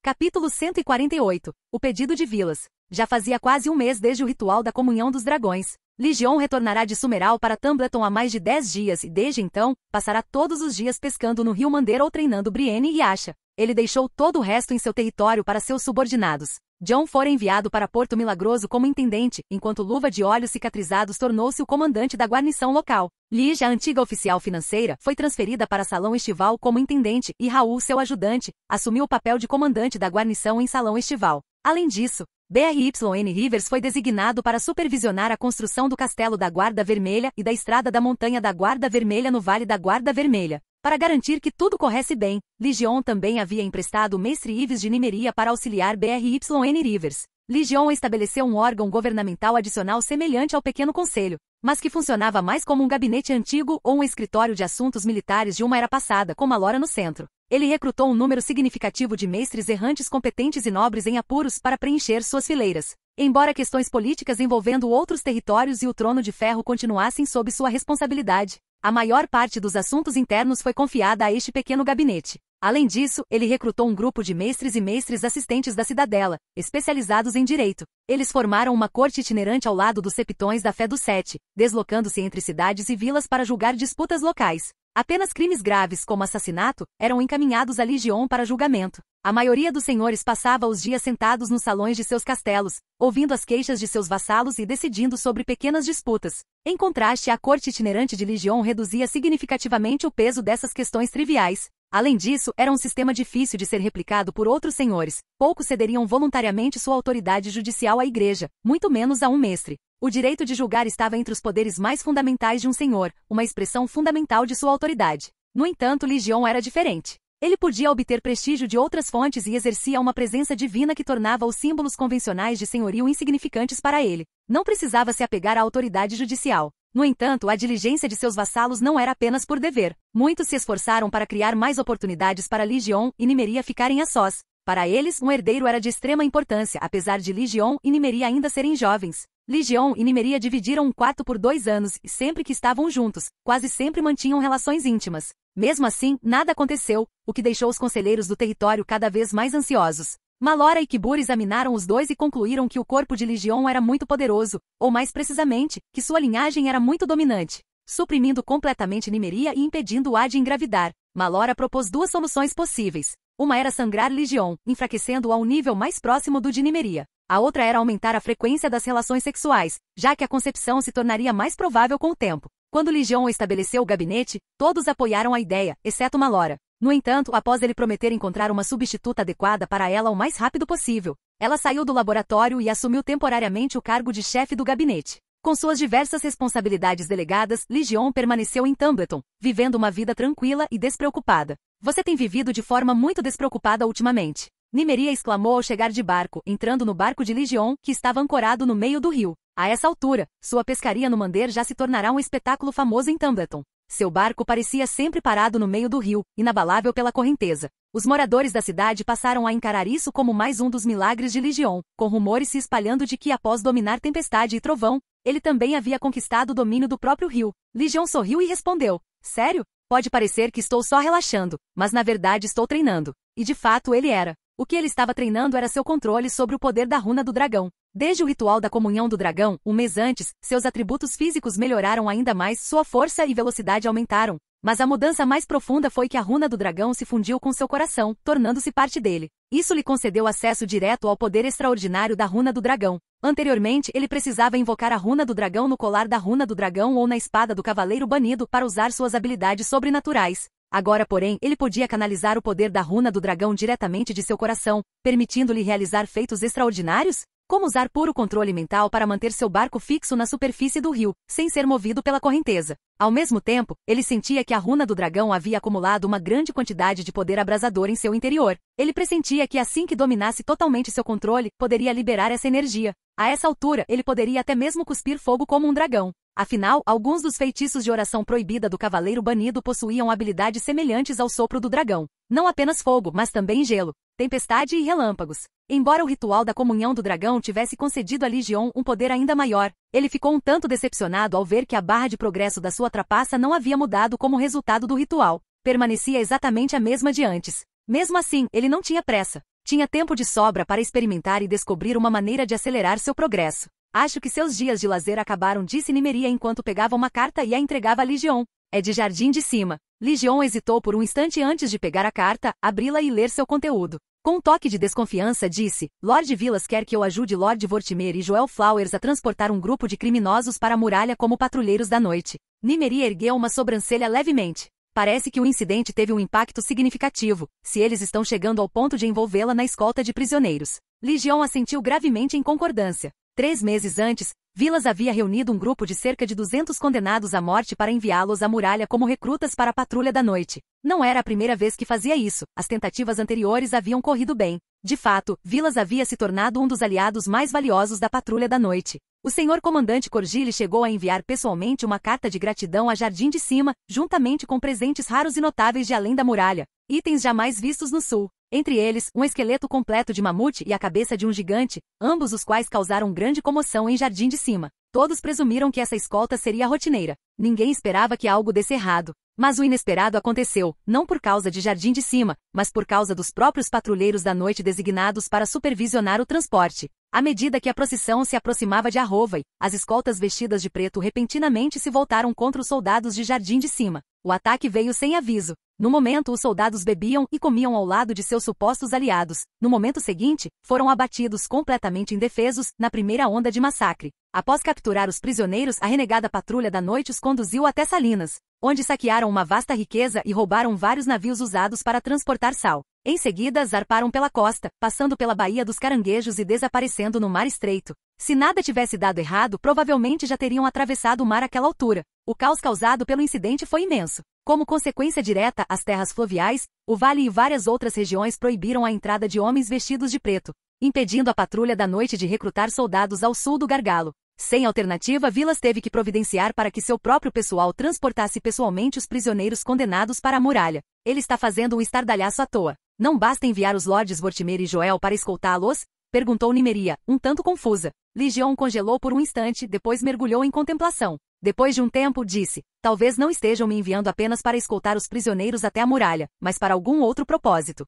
Capítulo 148. O pedido de Vilas. Já fazia quase um mês desde o ritual da comunhão dos dragões. Legion retornará de Sumeral para Tumbleton há mais de 10 dias e, desde então, passará todos os dias pescando no rio Mandeira ou treinando Brienne e Asha. Ele deixou todo o resto em seu território para seus subordinados. Jon fora enviado para Porto Milagroso como intendente, enquanto Luva de Olhos Cicatrizados tornou-se o comandante da guarnição local. Lige, a antiga oficial financeira, foi transferida para Salão Estival como intendente, e Raul, seu ajudante, assumiu o papel de comandante da guarnição em Salão Estival. Além disso, BRYN Rivers foi designado para supervisionar a construção do Castelo da Guarda Vermelha e da Estrada da Montanha da Guarda Vermelha no Vale da Guarda Vermelha. Para garantir que tudo corresse bem, Legion também havia emprestado o mestre Ives de Nimeria para auxiliar BRYN Rivers. Legion estabeleceu um órgão governamental adicional semelhante ao Pequeno Conselho, mas que funcionava mais como um gabinete antigo ou um escritório de assuntos militares de uma era passada, com Malora no centro. Ele recrutou um número significativo de mestres errantes competentes e nobres em apuros para preencher suas fileiras. embora questões políticas envolvendo outros territórios e o Trono de Ferro continuassem sob sua responsabilidade. A maior parte dos assuntos internos foi confiada a este pequeno gabinete. Além disso, ele recrutou um grupo de mestres e mestres assistentes da cidadela, especializados em direito. Eles formaram uma corte itinerante ao lado dos septões da Fé dos Sete, deslocando-se entre cidades e vilas para julgar disputas locais. Apenas crimes graves, como assassinato, eram encaminhados à Legião para julgamento. A maioria dos senhores passava os dias sentados nos salões de seus castelos, ouvindo as queixas de seus vassalos e decidindo sobre pequenas disputas. Em contraste, a corte itinerante de Legião reduzia significativamente o peso dessas questões triviais. Além disso, era um sistema difícil de ser replicado por outros senhores. Poucos cederiam voluntariamente sua autoridade judicial à igreja, muito menos a um mestre. O direito de julgar estava entre os poderes mais fundamentais de um senhor, uma expressão fundamental de sua autoridade. No entanto, Legião era diferente. Ele podia obter prestígio de outras fontes e exercia uma presença divina que tornava os símbolos convencionais de senhorio insignificantes para ele. Não precisava se apegar à autoridade judicial. No entanto, a diligência de seus vassalos não era apenas por dever. Muitos se esforçaram para criar mais oportunidades para Legião e Nymeria ficarem a sós. Para eles, um herdeiro era de extrema importância, apesar de Legião e Nymeria ainda serem jovens. Legião e Nymeria dividiram um quarto por 2 anos e sempre que estavam juntos, quase sempre mantinham relações íntimas. Mesmo assim, nada aconteceu, o que deixou os conselheiros do território cada vez mais ansiosos. Malora e Kibur examinaram os dois e concluíram que o corpo de Legião era muito poderoso, ou mais precisamente, que sua linhagem era muito dominante, suprimindo completamente Nymeria e impedindo-a de engravidar. Malora propôs 2 soluções possíveis. Uma era sangrar Legião, enfraquecendo-o ao nível mais próximo do de Nymeria. A outra era aumentar a frequência das relações sexuais, já que a concepção se tornaria mais provável com o tempo. Quando Legião estabeleceu o gabinete, todos apoiaram a ideia, exceto Malora. No entanto, após ele prometer encontrar uma substituta adequada para ela o mais rápido possível, ela saiu do laboratório e assumiu temporariamente o cargo de chefe do gabinete. Com suas diversas responsabilidades delegadas, Legião permaneceu em Tumbleton, vivendo uma vida tranquila e despreocupada. Você tem vivido de forma muito despreocupada ultimamente. Nymeria exclamou ao chegar de barco, entrando no barco de Legião, que estava ancorado no meio do rio. A essa altura, sua pescaria no Mander já se tornará um espetáculo famoso em Tumbleton. Seu barco parecia sempre parado no meio do rio, inabalável pela correnteza. Os moradores da cidade passaram a encarar isso como mais um dos milagres de Legião, com rumores se espalhando de que após dominar tempestade e trovão, ele também havia conquistado o domínio do próprio rio. Legião sorriu e respondeu: sério? Pode parecer que estou só relaxando, mas na verdade estou treinando. E de fato ele era. O que ele estava treinando era seu controle sobre o poder da runa do dragão. Desde o ritual da comunhão do dragão, um mês antes, seus atributos físicos melhoraram ainda mais, sua força e velocidade aumentaram. Mas a mudança mais profunda foi que a runa do dragão se fundiu com seu coração, tornando-se parte dele. Isso lhe concedeu acesso direto ao poder extraordinário da runa do dragão. Anteriormente, ele precisava invocar a runa do dragão no colar da runa do dragão ou na espada do cavaleiro banido para usar suas habilidades sobrenaturais. Agora, porém, ele podia canalizar o poder da runa do dragão diretamente de seu coração, permitindo-lhe realizar feitos extraordinários? Como usar puro controle mental para manter seu barco fixo na superfície do rio, sem ser movido pela correnteza. Ao mesmo tempo, ele sentia que a runa do dragão havia acumulado uma grande quantidade de poder abrasador em seu interior. Ele pressentia que assim que dominasse totalmente seu controle, poderia liberar essa energia. A essa altura, ele poderia até mesmo cuspir fogo como um dragão. Afinal, alguns dos feitiços de oração proibida do cavaleiro banido possuíam habilidades semelhantes ao sopro do dragão. Não apenas fogo, mas também gelo, tempestade e relâmpagos. Embora o ritual da comunhão do dragão tivesse concedido a Legião um poder ainda maior, ele ficou um tanto decepcionado ao ver que a barra de progresso da sua trapaça não havia mudado como resultado do ritual. Permanecia exatamente a mesma de antes. Mesmo assim, ele não tinha pressa. Tinha tempo de sobra para experimentar e descobrir uma maneira de acelerar seu progresso. Acho que seus dias de lazer acabaram, disse Nymeria enquanto pegava uma carta e a entregava a Legião. É de Jardim de Cima. Legião hesitou por um instante antes de pegar a carta, abri-la e ler seu conteúdo. Com um toque de desconfiança disse: Lord Vilas quer que eu ajude Lord Vortimer e Joel Flowers a transportar um grupo de criminosos para a muralha como patrulheiros da noite. Nymeria ergueu uma sobrancelha levemente. Parece que o incidente teve um impacto significativo, se eles estão chegando ao ponto de envolvê-la na escolta de prisioneiros. Legião assentiu gravemente em concordância. 3 meses antes, Vilas havia reunido um grupo de cerca de 200 condenados à morte para enviá-los à muralha como recrutas para a patrulha da noite. Não era a primeira vez que fazia isso, as tentativas anteriores haviam corrido bem. De fato, Vilas havia se tornado um dos aliados mais valiosos da patrulha da noite. O senhor comandante Corgile chegou a enviar pessoalmente uma carta de gratidão a Jardim de Cima, juntamente com presentes raros e notáveis de além da muralha, itens jamais vistos no sul. Entre eles, um esqueleto completo de mamute e a cabeça de um gigante, ambos os quais causaram grande comoção em Jardim de Cima. Todos presumiram que essa escolta seria rotineira. Ninguém esperava que algo desse errado. Mas o inesperado aconteceu, não por causa de Jardim de Cima, mas por causa dos próprios patrulheiros da noite designados para supervisionar o transporte. À medida que a procissão se aproximava de Arrovai, as escoltas vestidas de preto repentinamente se voltaram contra os soldados de Jardim de Cima. O ataque veio sem aviso. No momento, os soldados bebiam e comiam ao lado de seus supostos aliados. No momento seguinte, foram abatidos completamente indefesos, na primeira onda de massacre. Após capturar os prisioneiros, a renegada patrulha da noite os conduziu até Salinas, onde saquearam uma vasta riqueza e roubaram vários navios usados para transportar sal. Em seguida, zarparam pela costa, passando pela Baía dos Caranguejos e desaparecendo no Mar Estreito. Se nada tivesse dado errado, provavelmente já teriam atravessado o mar àquela altura. O caos causado pelo incidente foi imenso. Como consequência direta, as terras fluviais, o vale e várias outras regiões proibiram a entrada de homens vestidos de preto, impedindo a patrulha da noite de recrutar soldados ao sul do Gargalo. Sem alternativa, Vilas teve que providenciar para que seu próprio pessoal transportasse pessoalmente os prisioneiros condenados para a muralha. Ele está fazendo um estardalhaço à toa. Não basta enviar os lordes Vortimer e Joel para escoltá-los? Perguntou Nimeria, um tanto confusa. Ligion congelou por um instante, depois mergulhou em contemplação. Depois de um tempo, disse, talvez não estejam me enviando apenas para escoltar os prisioneiros até a muralha, mas para algum outro propósito.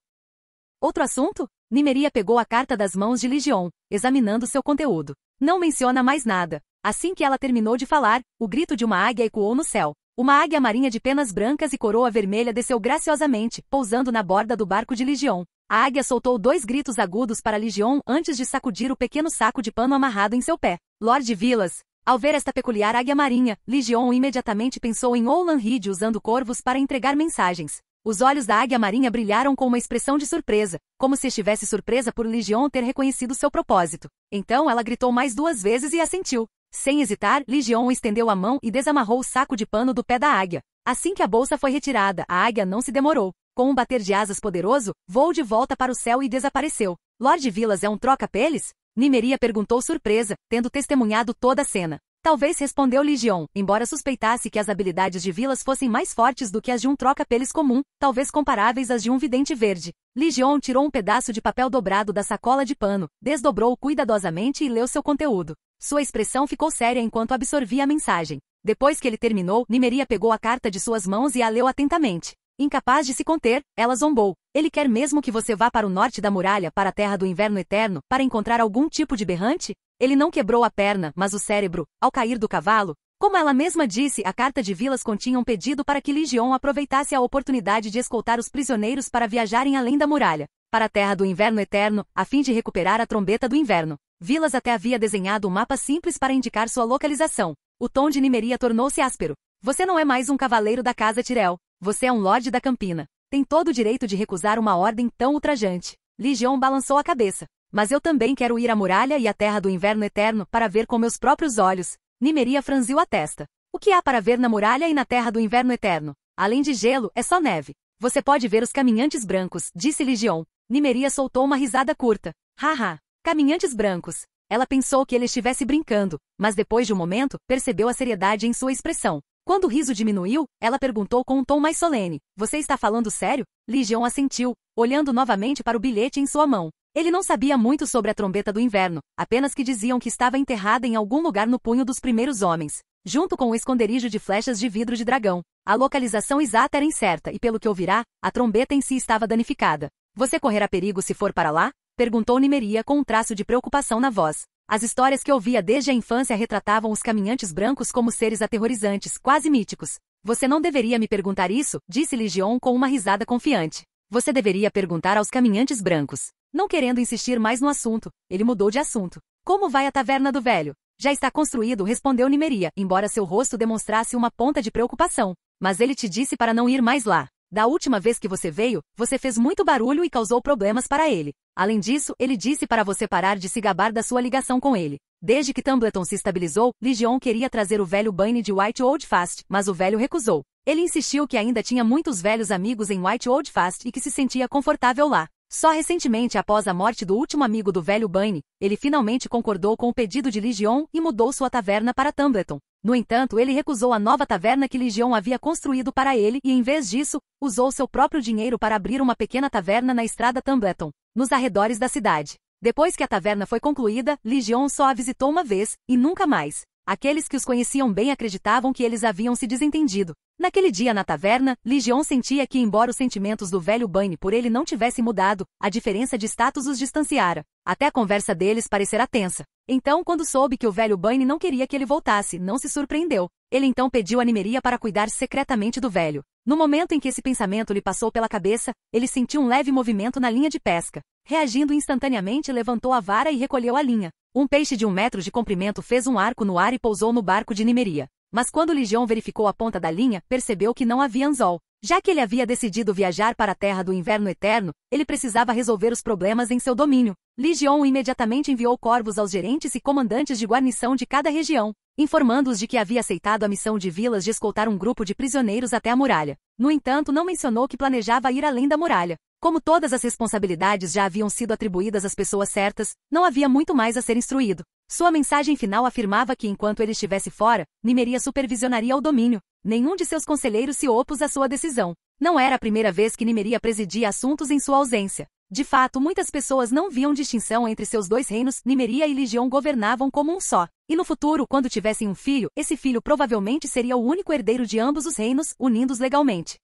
Outro assunto? Nimeria pegou a carta das mãos de Ligion, examinando seu conteúdo. Não menciona mais nada. Assim que ela terminou de falar, o grito de uma águia ecoou no céu. Uma águia marinha de penas brancas e coroa vermelha desceu graciosamente, pousando na borda do barco de Ligion. A águia soltou 2 gritos agudos para Ligion antes de sacudir o pequeno saco de pano amarrado em seu pé. Lord Vilas. Ao ver esta peculiar águia marinha, Ligion imediatamente pensou em Olan Reed usando corvos para entregar mensagens. Os olhos da águia marinha brilharam com uma expressão de surpresa, como se estivesse surpresa por Ligion ter reconhecido seu propósito. Então ela gritou mais 2 vezes e assentiu. Sem hesitar, Ligion estendeu a mão e desamarrou o saco de pano do pé da águia. Assim que a bolsa foi retirada, a águia não se demorou. Com um bater de asas poderoso, voou de volta para o céu e desapareceu. Lord Vilas é um troca-peles? Nimeria perguntou surpresa, tendo testemunhado toda a cena. Talvez, respondeu Ligion, embora suspeitasse que as habilidades de Vilas fossem mais fortes do que as de um troca-peles comum, talvez comparáveis às de um vidente verde. Ligion tirou um pedaço de papel dobrado da sacola de pano, desdobrou-o cuidadosamente e leu seu conteúdo. Sua expressão ficou séria enquanto absorvia a mensagem. Depois que ele terminou, Nimeria pegou a carta de suas mãos e a leu atentamente. Incapaz de se conter, ela zombou. Ele quer mesmo que você vá para o norte da muralha, para a terra do inverno eterno, para encontrar algum tipo de berrante? Ele não quebrou a perna, mas o cérebro, ao cair do cavalo. Como ela mesma disse, a carta de Vilas continha um pedido para que Ligion aproveitasse a oportunidade de escoltar os prisioneiros para viajarem além da muralha, para a terra do inverno eterno, a fim de recuperar a trombeta do inverno. Vilas até havia desenhado um mapa simples para indicar sua localização. O tom de Nimeria tornou-se áspero. Você não é mais um cavaleiro da casa Tyrell. Você é um lorde da Campina. Tem todo o direito de recusar uma ordem tão ultrajante. Ligion balançou a cabeça. Mas eu também quero ir à muralha e à terra do inverno eterno para ver com meus próprios olhos. Nimeria franziu a testa. O que há para ver na muralha e na terra do inverno eterno? Além de gelo, é só neve. Você pode ver os caminhantes brancos, disse Ligion. Nimeria soltou uma risada curta. Haha, caminhantes brancos. Ela pensou que ele estivesse brincando, mas depois de um momento, percebeu a seriedade em sua expressão. Quando o riso diminuiu, ela perguntou com um tom mais solene. Você está falando sério? Ligion assentiu, olhando novamente para o bilhete em sua mão. Ele não sabia muito sobre a trombeta do inverno, apenas que diziam que estava enterrada em algum lugar no punho dos primeiros homens, junto com um esconderijo de flechas de vidro de dragão. A localização exata era incerta e, pelo que ouvirá, a trombeta em si estava danificada. Você correrá perigo se for para lá? Perguntou Nimeria com um traço de preocupação na voz. As histórias que ouvia desde a infância retratavam os caminhantes brancos como seres aterrorizantes, quase míticos. Você não deveria me perguntar isso, disse Ligion com uma risada confiante. Você deveria perguntar aos caminhantes brancos. Não querendo insistir mais no assunto, ele mudou de assunto. Como vai a taverna do velho? Já está construído, respondeu Nimeria, embora seu rosto demonstrasse uma ponta de preocupação. Mas ele te disse para não ir mais lá. Da última vez que você veio, você fez muito barulho e causou problemas para ele. Além disso, ele disse para você parar de se gabar da sua ligação com ele. Desde que Tumbleton se estabilizou, Ligion queria trazer o velho Bane de White Holdfast, mas o velho recusou. Ele insistiu que ainda tinha muitos velhos amigos em White Holdfast e que se sentia confortável lá. Só recentemente após a morte do último amigo do velho Bunny, ele finalmente concordou com o pedido de Legion e mudou sua taverna para Tumbleton. No entanto, ele recusou a nova taverna que Legion havia construído para ele e, em vez disso, usou seu próprio dinheiro para abrir uma pequena taverna na estrada Tumbleton, nos arredores da cidade. Depois que a taverna foi concluída, Legion só a visitou uma vez, e nunca mais. Aqueles que os conheciam bem acreditavam que eles haviam se desentendido. Naquele dia na taverna, Legion sentia que, embora os sentimentos do velho Bunny por ele não tivessem mudado, a diferença de status os distanciara. Até a conversa deles parecerá tensa. Então, quando soube que o velho Bunny não queria que ele voltasse, não se surpreendeu. Ele então pediu a Nimeria para cuidar secretamente do velho. No momento em que esse pensamento lhe passou pela cabeça, ele sentiu um leve movimento na linha de pesca. Reagindo instantaneamente, levantou a vara e recolheu a linha. Um peixe de 1 metro de comprimento fez um arco no ar e pousou no barco de Nimeria. Mas quando Legion verificou a ponta da linha, percebeu que não havia anzol. Já que ele havia decidido viajar para a Terra do Inverno Eterno, ele precisava resolver os problemas em seu domínio. Legion imediatamente enviou corvos aos gerentes e comandantes de guarnição de cada região, informando-os de que havia aceitado a missão de Vilas de escoltar um grupo de prisioneiros até a muralha. No entanto, não mencionou que planejava ir além da muralha. Como todas as responsabilidades já haviam sido atribuídas às pessoas certas, não havia muito mais a ser instruído. Sua mensagem final afirmava que enquanto ele estivesse fora, Nimeria supervisionaria o domínio. Nenhum de seus conselheiros se opôs à sua decisão. Não era a primeira vez que Nimeria presidia assuntos em sua ausência. De fato, muitas pessoas não viam distinção entre seus dois reinos, Nimeria e Legion governavam como um só. E no futuro, quando tivessem um filho, esse filho provavelmente seria o único herdeiro de ambos os reinos, unindo-os legalmente.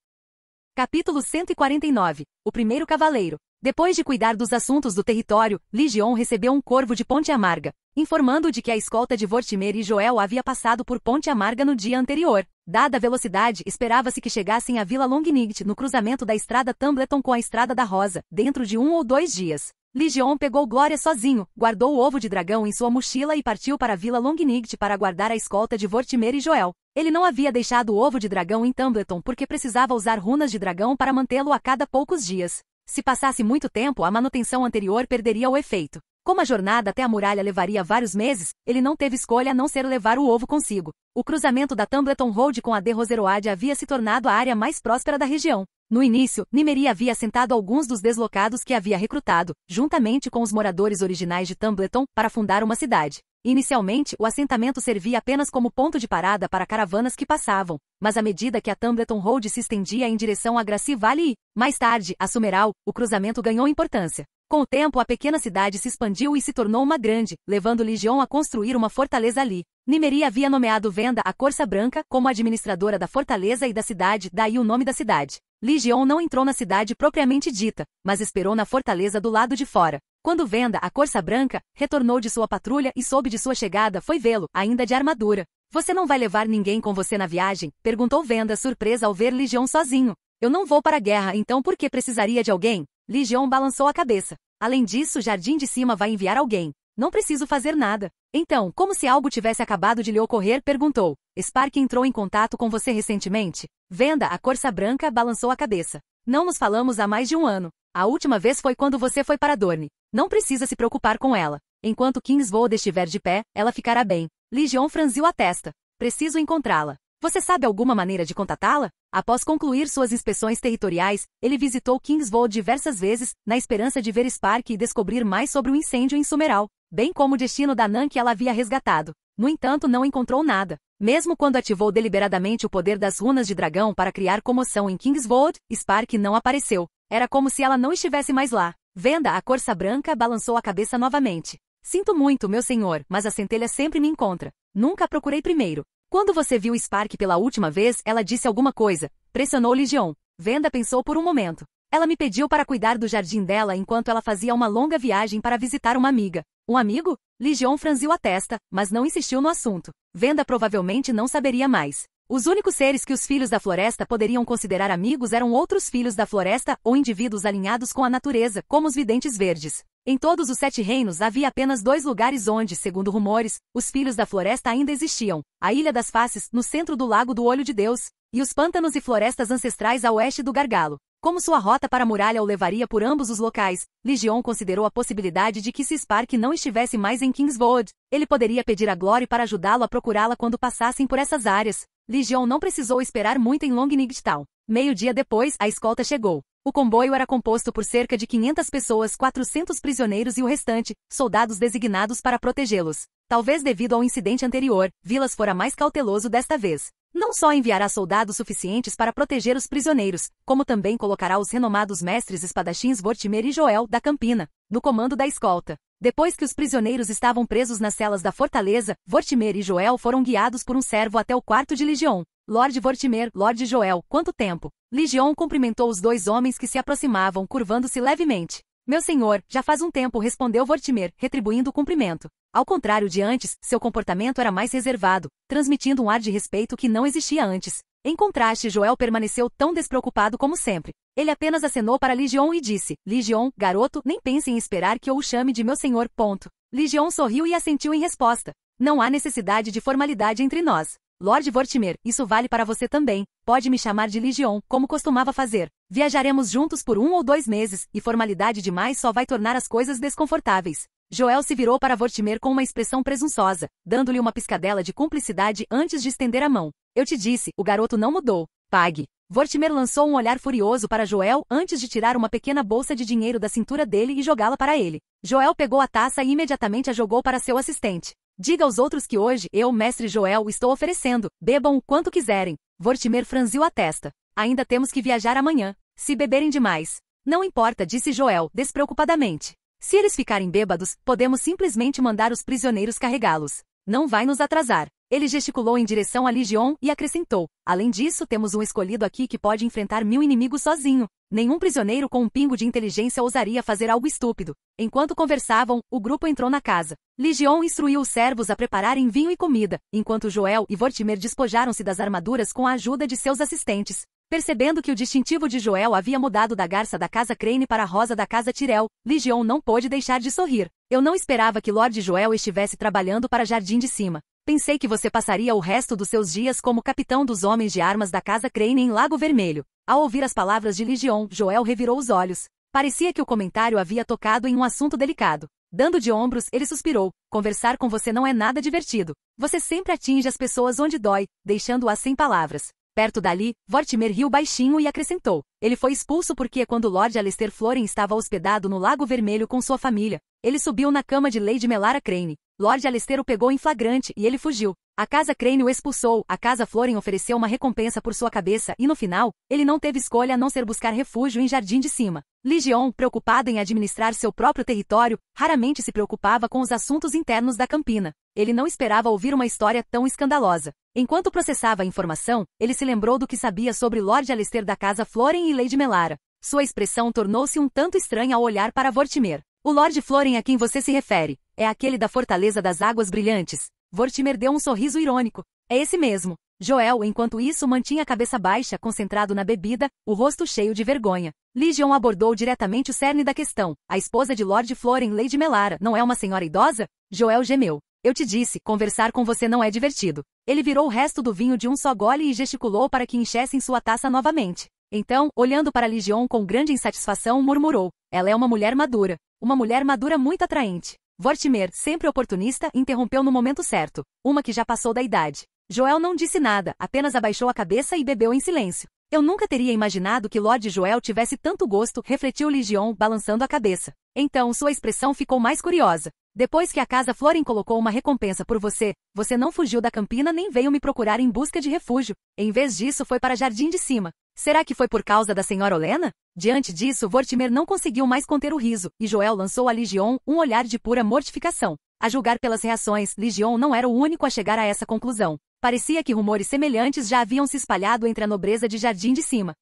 Capítulo 149. O Primeiro Cavaleiro. Depois de cuidar dos assuntos do território, Legion recebeu um corvo de Ponte Amarga, informando de que a escolta de Vortimer e Joel havia passado por Ponte Amarga no dia anterior. Dada a velocidade, esperava-se que chegassem à Vila Longnigt no cruzamento da estrada Tumbleton com a Estrada da Rosa, dentro de 1 ou 2 dias. Legion pegou Glória sozinho, guardou o ovo de dragão em sua mochila e partiu para a Vila Longnigt para aguardar a escolta de Vortimer e Joel. Ele não havia deixado o ovo de dragão em Tumbleton porque precisava usar runas de dragão para mantê-lo a cada poucos dias. Se passasse muito tempo, a manutenção anterior perderia o efeito. Como a jornada até a muralha levaria vários meses, ele não teve escolha a não ser levar o ovo consigo. O cruzamento da Tumbleton Road com a de Roseroad havia se tornado a área mais próspera da região. No início, Nimeria havia assentado alguns dos deslocados que havia recrutado, juntamente com os moradores originais de Tumbleton, para fundar uma cidade. Inicialmente, o assentamento servia apenas como ponto de parada para caravanas que passavam, mas à medida que a Tumbleton Road se estendia em direção a Grassy Valley e, mais tarde, a Summeral, o cruzamento ganhou importância. Com o tempo, a pequena cidade se expandiu e se tornou uma grande, levando Legion a construir uma fortaleza ali. Nimeria havia nomeado Venda a Corça Branca como administradora da fortaleza e da cidade, daí o nome da cidade. Legion não entrou na cidade propriamente dita, mas esperou na fortaleza do lado de fora. Quando Venda a Corça Branca retornou de sua patrulha e soube de sua chegada, foi vê-lo, ainda de armadura. Você não vai levar ninguém com você na viagem? Perguntou Venda, surpresa ao ver Legion sozinho. Eu não vou para a guerra, então por que precisaria de alguém? Legion balançou a cabeça. Além disso, Jardim de Cima vai enviar alguém. Não preciso fazer nada. Então, como se algo tivesse acabado de lhe ocorrer, perguntou. Spark entrou em contato com você recentemente? Venda a Corça Branca balançou a cabeça. Não nos falamos há mais de 1 ano. A última vez foi quando você foi para Dorne. Não precisa se preocupar com ela. Enquanto Kingsvold estiver de pé, ela ficará bem. Legion franziu a testa. Preciso encontrá-la. Você sabe alguma maneira de contatá-la? Após concluir suas inspeções territoriais, ele visitou Kingsvold diversas vezes, na esperança de ver Spark e descobrir mais sobre o incêndio em Summeral, bem como o destino da Nan que ela havia resgatado. No entanto, não encontrou nada. Mesmo quando ativou deliberadamente o poder das runas de dragão para criar comoção em Kingsvold, Spark não apareceu. Era como se ela não estivesse mais lá. Venda a Corça Branca balançou a cabeça novamente. Sinto muito, meu senhor, mas a centelha sempre me encontra. Nunca a procurei primeiro. Quando você viu Spark pela última vez, ela disse alguma coisa. Pressionou Legion. Venda pensou por um momento. Ela me pediu para cuidar do jardim dela enquanto ela fazia uma longa viagem para visitar uma amiga. Um amigo? Legion franziu a testa, mas não insistiu no assunto. Venda provavelmente não saberia mais. Os únicos seres que os filhos da floresta poderiam considerar amigos eram outros filhos da floresta ou indivíduos alinhados com a natureza, como os videntes verdes. Em todos os 7 reinos havia apenas 2 lugares onde, segundo rumores, os filhos da floresta ainda existiam. A Ilha das Faces, no centro do Lago do Olho de Deus, e os pântanos e florestas ancestrais a oeste do Gargalo. Como sua rota para a muralha o levaria por ambos os locais, Legion considerou a possibilidade de que se Spark não estivesse mais em Kingsvold, ele poderia pedir a Glory para ajudá-lo a procurá-la quando passassem por essas áreas. Legion não precisou esperar muito em Long Nighttown. Meio-dia depois, a escolta chegou. O comboio era composto por cerca de 500 pessoas, 400 prisioneiros e o restante, soldados designados para protegê-los. Talvez devido ao incidente anterior, Vilas fora mais cauteloso desta vez. Não só enviará soldados suficientes para proteger os prisioneiros, como também colocará os renomados mestres espadachins Vortimer e Joel, da Campina, no comando da escolta. Depois que os prisioneiros estavam presos nas celas da fortaleza, Vortimer e Joel foram guiados por um servo até o quarto de Legion. Lord Vortimer, Lord Joel, quanto tempo? Legion cumprimentou os dois homens que se aproximavam, curvando-se levemente. Meu senhor, já faz um tempo, respondeu Vortimer, retribuindo o cumprimento. Ao contrário de antes, seu comportamento era mais reservado, transmitindo um ar de respeito que não existia antes. Em contraste, Joel permaneceu tão despreocupado como sempre. Ele apenas acenou para Legion e disse, Legion, garoto, nem pense em esperar que eu o chame de meu senhor, ponto. Legion sorriu e assentiu em resposta. Não há necessidade de formalidade entre nós. Lord Vortimer, isso vale para você também. Pode me chamar de Legion, como costumava fazer. Viajaremos juntos por 1 ou 2 meses, e formalidade demais só vai tornar as coisas desconfortáveis. Joel se virou para Vortimer com uma expressão presunçosa, dando-lhe uma piscadela de cumplicidade antes de estender a mão. Eu te disse, o garoto não mudou. Pague. Vortimer lançou um olhar furioso para Joel antes de tirar uma pequena bolsa de dinheiro da cintura dele e jogá-la para ele. Joel pegou a taça e imediatamente a jogou para seu assistente. Diga aos outros que hoje, eu, mestre Joel, estou oferecendo. Bebam o quanto quiserem. Vortimer franziu a testa. Ainda temos que viajar amanhã. Se beberem demais. Não importa, disse Joel, despreocupadamente. Se eles ficarem bêbados, podemos simplesmente mandar os prisioneiros carregá-los. Não vai nos atrasar. Ele gesticulou em direção a Legion e acrescentou. Além disso, temos um escolhido aqui que pode enfrentar 1000 inimigos sozinho. Nenhum prisioneiro com um pingo de inteligência ousaria fazer algo estúpido. Enquanto conversavam, o grupo entrou na casa. Legion instruiu os servos a prepararem vinho e comida, enquanto Joel e Vortimer despojaram-se das armaduras com a ajuda de seus assistentes. Percebendo que o distintivo de Joel havia mudado da garça da casa Crane para a rosa da casa Tyrell, Legion não pôde deixar de sorrir. Eu não esperava que Lord Joel estivesse trabalhando para Jardim de Cima. Pensei que você passaria o resto dos seus dias como capitão dos homens de armas da casa Crane em Lago Vermelho. Ao ouvir as palavras de Legion, Joel revirou os olhos. Parecia que o comentário havia tocado em um assunto delicado. Dando de ombros, ele suspirou. Conversar com você não é nada divertido. Você sempre atinge as pessoas onde dói, deixando-as sem palavras. Perto dali, Vortimer riu baixinho e acrescentou. Ele foi expulso porque quando Lord Alester Floren estava hospedado no Lago Vermelho com sua família, ele subiu na cama de Lady Melara Crane. Lord Alester o pegou em flagrante e ele fugiu. A casa Crane o expulsou, a casa Floren ofereceu uma recompensa por sua cabeça e no final, ele não teve escolha a não ser buscar refúgio em Jardim de Cima. Legion, preocupado em administrar seu próprio território, raramente se preocupava com os assuntos internos da Campina. Ele não esperava ouvir uma história tão escandalosa. Enquanto processava a informação, ele se lembrou do que sabia sobre Lord Alester da casa Floren e Lady Melara. Sua expressão tornou-se um tanto estranha ao olhar para Vortimer. O Lord Floren a quem você se refere, é aquele da Fortaleza das Águas Brilhantes. Vortimer deu um sorriso irônico. É esse mesmo. Joel, enquanto isso, mantinha a cabeça baixa, concentrado na bebida, o rosto cheio de vergonha. Legion abordou diretamente o cerne da questão. A esposa de Lord Floren, Lady Melara, não é uma senhora idosa? Joel gemeu. Eu te disse, conversar com você não é divertido. Ele virou o resto do vinho de um só gole e gesticulou para que enchessem sua taça novamente. Então, olhando para Legion com grande insatisfação, murmurou. Ela é uma mulher madura. Uma mulher madura muito atraente. Vortimer, sempre oportunista, interrompeu no momento certo. Uma que já passou da idade. Joel não disse nada, apenas abaixou a cabeça e bebeu em silêncio. Eu nunca teria imaginado que Lord Joel tivesse tanto gosto, refletiu Legion, balançando a cabeça. Então sua expressão ficou mais curiosa. Depois que a casa Floren colocou uma recompensa por você, você não fugiu da Campina nem veio me procurar em busca de refúgio. Em vez disso foi para Jardim de Cima. Será que foi por causa da senhora Olena? Diante disso, Vortimer não conseguiu mais conter o riso, e Joel lançou a Legion um olhar de pura mortificação. A julgar pelas reações, Legion não era o único a chegar a essa conclusão. Parecia que rumores semelhantes já haviam se espalhado entre a nobreza de Jardim de Cima.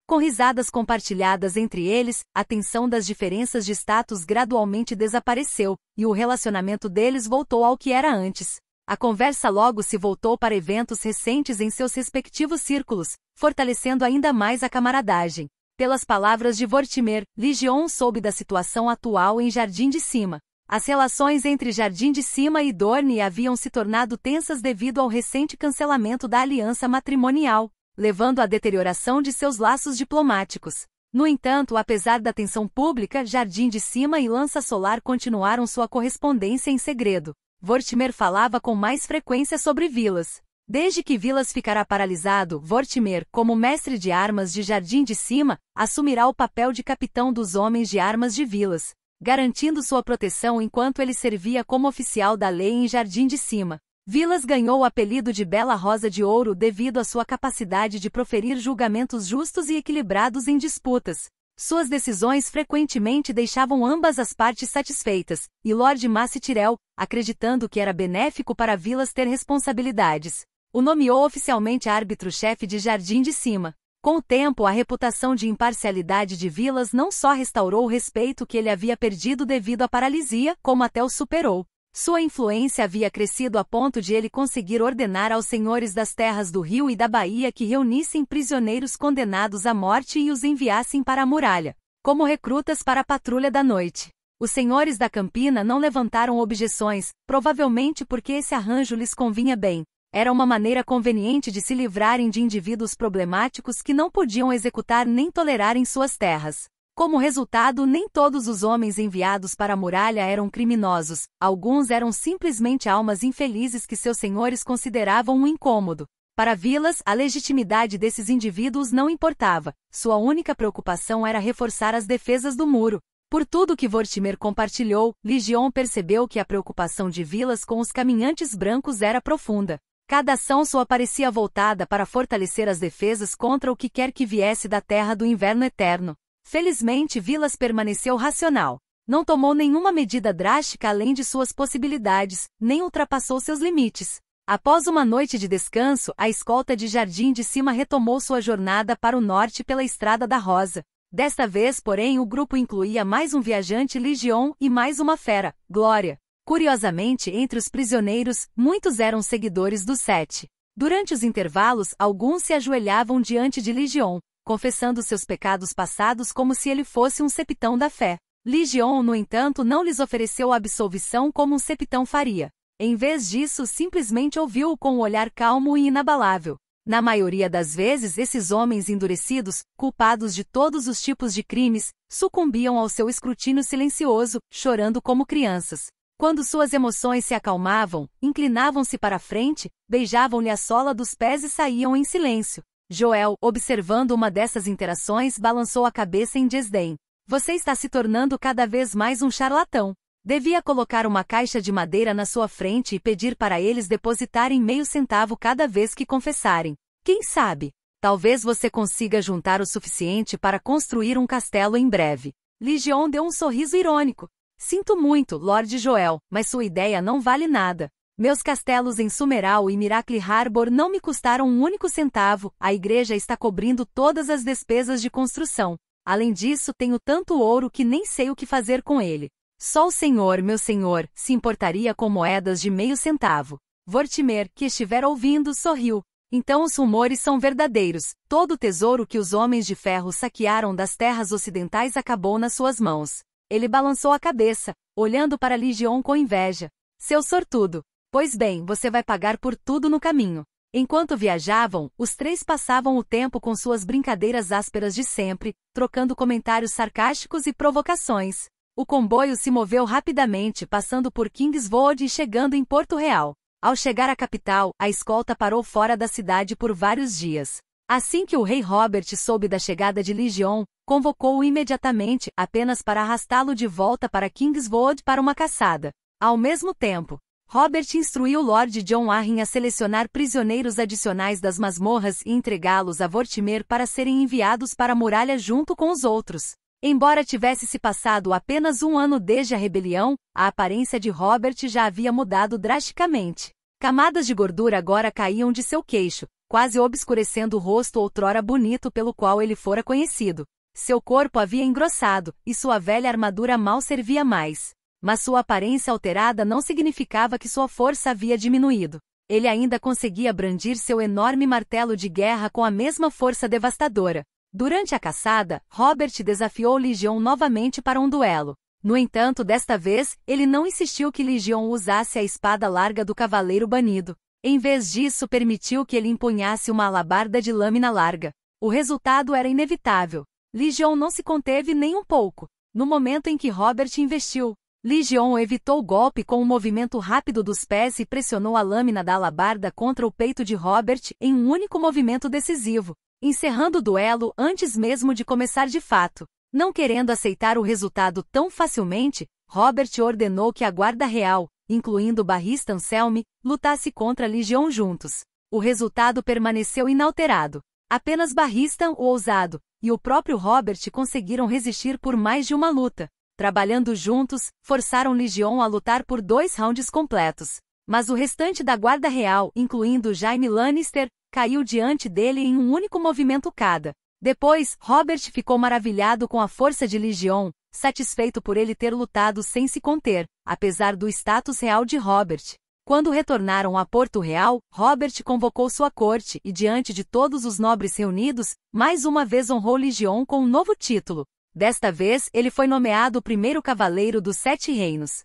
Com risadas compartilhadas entre eles, a tensão das diferenças de status gradualmente desapareceu, e o relacionamento deles voltou ao que era antes. A conversa logo se voltou para eventos recentes em seus respectivos círculos, fortalecendo ainda mais a camaradagem. Pelas palavras de Vortimer, Legion soube da situação atual em Jardim de Cima. As relações entre Jardim de Cima e Dorne haviam se tornado tensas devido ao recente cancelamento da aliança matrimonial, levando à deterioração de seus laços diplomáticos. No entanto, apesar da tensão pública, Jardim de Cima e Lança Solar continuaram sua correspondência em segredo. Vortimer falava com mais frequência sobre Vilas. Desde que Vilas ficará paralisado, Vortimer, como mestre de armas de Jardim de Cima, assumirá o papel de capitão dos homens de armas de Vilas, garantindo sua proteção enquanto ele servia como oficial da lei em Jardim de Cima. Vilas ganhou o apelido de Bela Rosa de Ouro devido à sua capacidade de proferir julgamentos justos e equilibrados em disputas. Suas decisões frequentemente deixavam ambas as partes satisfeitas, e Lord Mace Tyrell, acreditando que era benéfico para Vilas ter responsabilidades, o nomeou oficialmente árbitro-chefe de Jardim de Cima. Com o tempo, a reputação de imparcialidade de Vilas não só restaurou o respeito que ele havia perdido devido à paralisia, como até o superou. Sua influência havia crescido a ponto de ele conseguir ordenar aos senhores das terras do Rio e da Bahia que reunissem prisioneiros condenados à morte e os enviassem para a muralha, como recrutas para a patrulha da noite. Os senhores da Campina não levantaram objeções, provavelmente porque esse arranjo lhes convinha bem. Era uma maneira conveniente de se livrarem de indivíduos problemáticos que não podiam executar nem tolerar em suas terras. Como resultado, nem todos os homens enviados para a muralha eram criminosos, alguns eram simplesmente almas infelizes que seus senhores consideravam um incômodo. Para Vilas, a legitimidade desses indivíduos não importava, sua única preocupação era reforçar as defesas do muro. Por tudo que Vortimer compartilhou, Ligion percebeu que a preocupação de Vilas com os caminhantes brancos era profunda. Cada ação sua parecia voltada para fortalecer as defesas contra o que quer que viesse da Terra do Inverno Eterno. Felizmente, Vilas permaneceu racional. Não tomou nenhuma medida drástica além de suas possibilidades, nem ultrapassou seus limites. Após uma noite de descanso, a escolta de Jardim de Cima retomou sua jornada para o norte pela Estrada da Rosa. Desta vez, porém, o grupo incluía mais um viajante Ligion e mais uma fera, Glória. Curiosamente, entre os prisioneiros, muitos eram seguidores dos Sete. Durante os intervalos, alguns se ajoelhavam diante de Ligion, confessando seus pecados passados como se ele fosse um septão da fé. Ligion, no entanto, não lhes ofereceu absolvição como um septão faria. Em vez disso, simplesmente ouviu-o com um olhar calmo e inabalável. Na maioria das vezes, esses homens endurecidos, culpados de todos os tipos de crimes, sucumbiam ao seu escrutínio silencioso, chorando como crianças. Quando suas emoções se acalmavam, inclinavam-se para a frente, beijavam-lhe a sola dos pés e saíam em silêncio. Joel, observando uma dessas interações, balançou a cabeça em desdém. Você está se tornando cada vez mais um charlatão. Devia colocar uma caixa de madeira na sua frente e pedir para eles depositarem meio centavo cada vez que confessarem. Quem sabe? Talvez você consiga juntar o suficiente para construir um castelo em breve. Ligion deu um sorriso irônico. Sinto muito, Lord Joel, mas sua ideia não vale nada. Meus castelos em Summeral e Miracle Harbor não me custaram um único centavo, a igreja está cobrindo todas as despesas de construção. Além disso, tenho tanto ouro que nem sei o que fazer com ele. Só o senhor, meu senhor, se importaria com moedas de meio centavo. Vortimer, que estiver ouvindo, sorriu. Então os rumores são verdadeiros. Todo o tesouro que os homens de ferro saquearam das terras ocidentais acabou nas suas mãos. Ele balançou a cabeça, olhando para Ligion com inveja. Seu sortudo. Pois bem, você vai pagar por tudo no caminho. Enquanto viajavam, os três passavam o tempo com suas brincadeiras ásperas de sempre, trocando comentários sarcásticos e provocações. O comboio se moveu rapidamente, passando por Kingswood e chegando em Porto Real. Ao chegar à capital, a escolta parou fora da cidade por vários dias. Assim que o rei Robert soube da chegada de Ligion, convocou-o imediatamente, apenas para arrastá-lo de volta para Kingswood para uma caçada. Ao mesmo tempo, Robert instruiu Lord John Arryn a selecionar prisioneiros adicionais das masmorras e entregá-los a Vortimer para serem enviados para a muralha junto com os outros. Embora tivesse se passado apenas um ano desde a rebelião, a aparência de Robert já havia mudado drasticamente. Camadas de gordura agora caíam de seu queixo, quase obscurecendo o rosto outrora bonito pelo qual ele fora conhecido. Seu corpo havia engrossado, e sua velha armadura mal servia mais. Mas sua aparência alterada não significava que sua força havia diminuído. Ele ainda conseguia brandir seu enorme martelo de guerra com a mesma força devastadora. Durante a caçada, Robert desafiou Ligion novamente para um duelo. No entanto, desta vez, ele não insistiu que Ligion usasse a espada larga do cavaleiro banido. Em vez disso, permitiu que ele empunhasse uma alabarda de lâmina larga. O resultado era inevitável. Ligion não se conteve nem um pouco. No momento em que Robert investiu, Legion evitou o golpe com um movimento rápido dos pés e pressionou a lâmina da alabarda contra o peito de Robert em um único movimento decisivo, encerrando o duelo antes mesmo de começar de fato. Não querendo aceitar o resultado tão facilmente, Robert ordenou que a guarda real, incluindo o barrista Anselme, lutasse contra Legion juntos. O resultado permaneceu inalterado. Apenas Barristan, o ousado, e o próprio Robert conseguiram resistir por mais de uma luta. Trabalhando juntos, forçaram Legion a lutar por 2 rounds completos. Mas o restante da guarda real, incluindo Jaime Lannister, caiu diante dele em um único movimento cada. Depois, Robert ficou maravilhado com a força de Legion, satisfeito por ele ter lutado sem se conter, apesar do status real de Robert. Quando retornaram a Porto Real, Robert convocou sua corte e, diante de todos os nobres reunidos, mais uma vez honrou Legion com um novo título. Desta vez, ele foi nomeado o primeiro cavaleiro dos 7 reinos.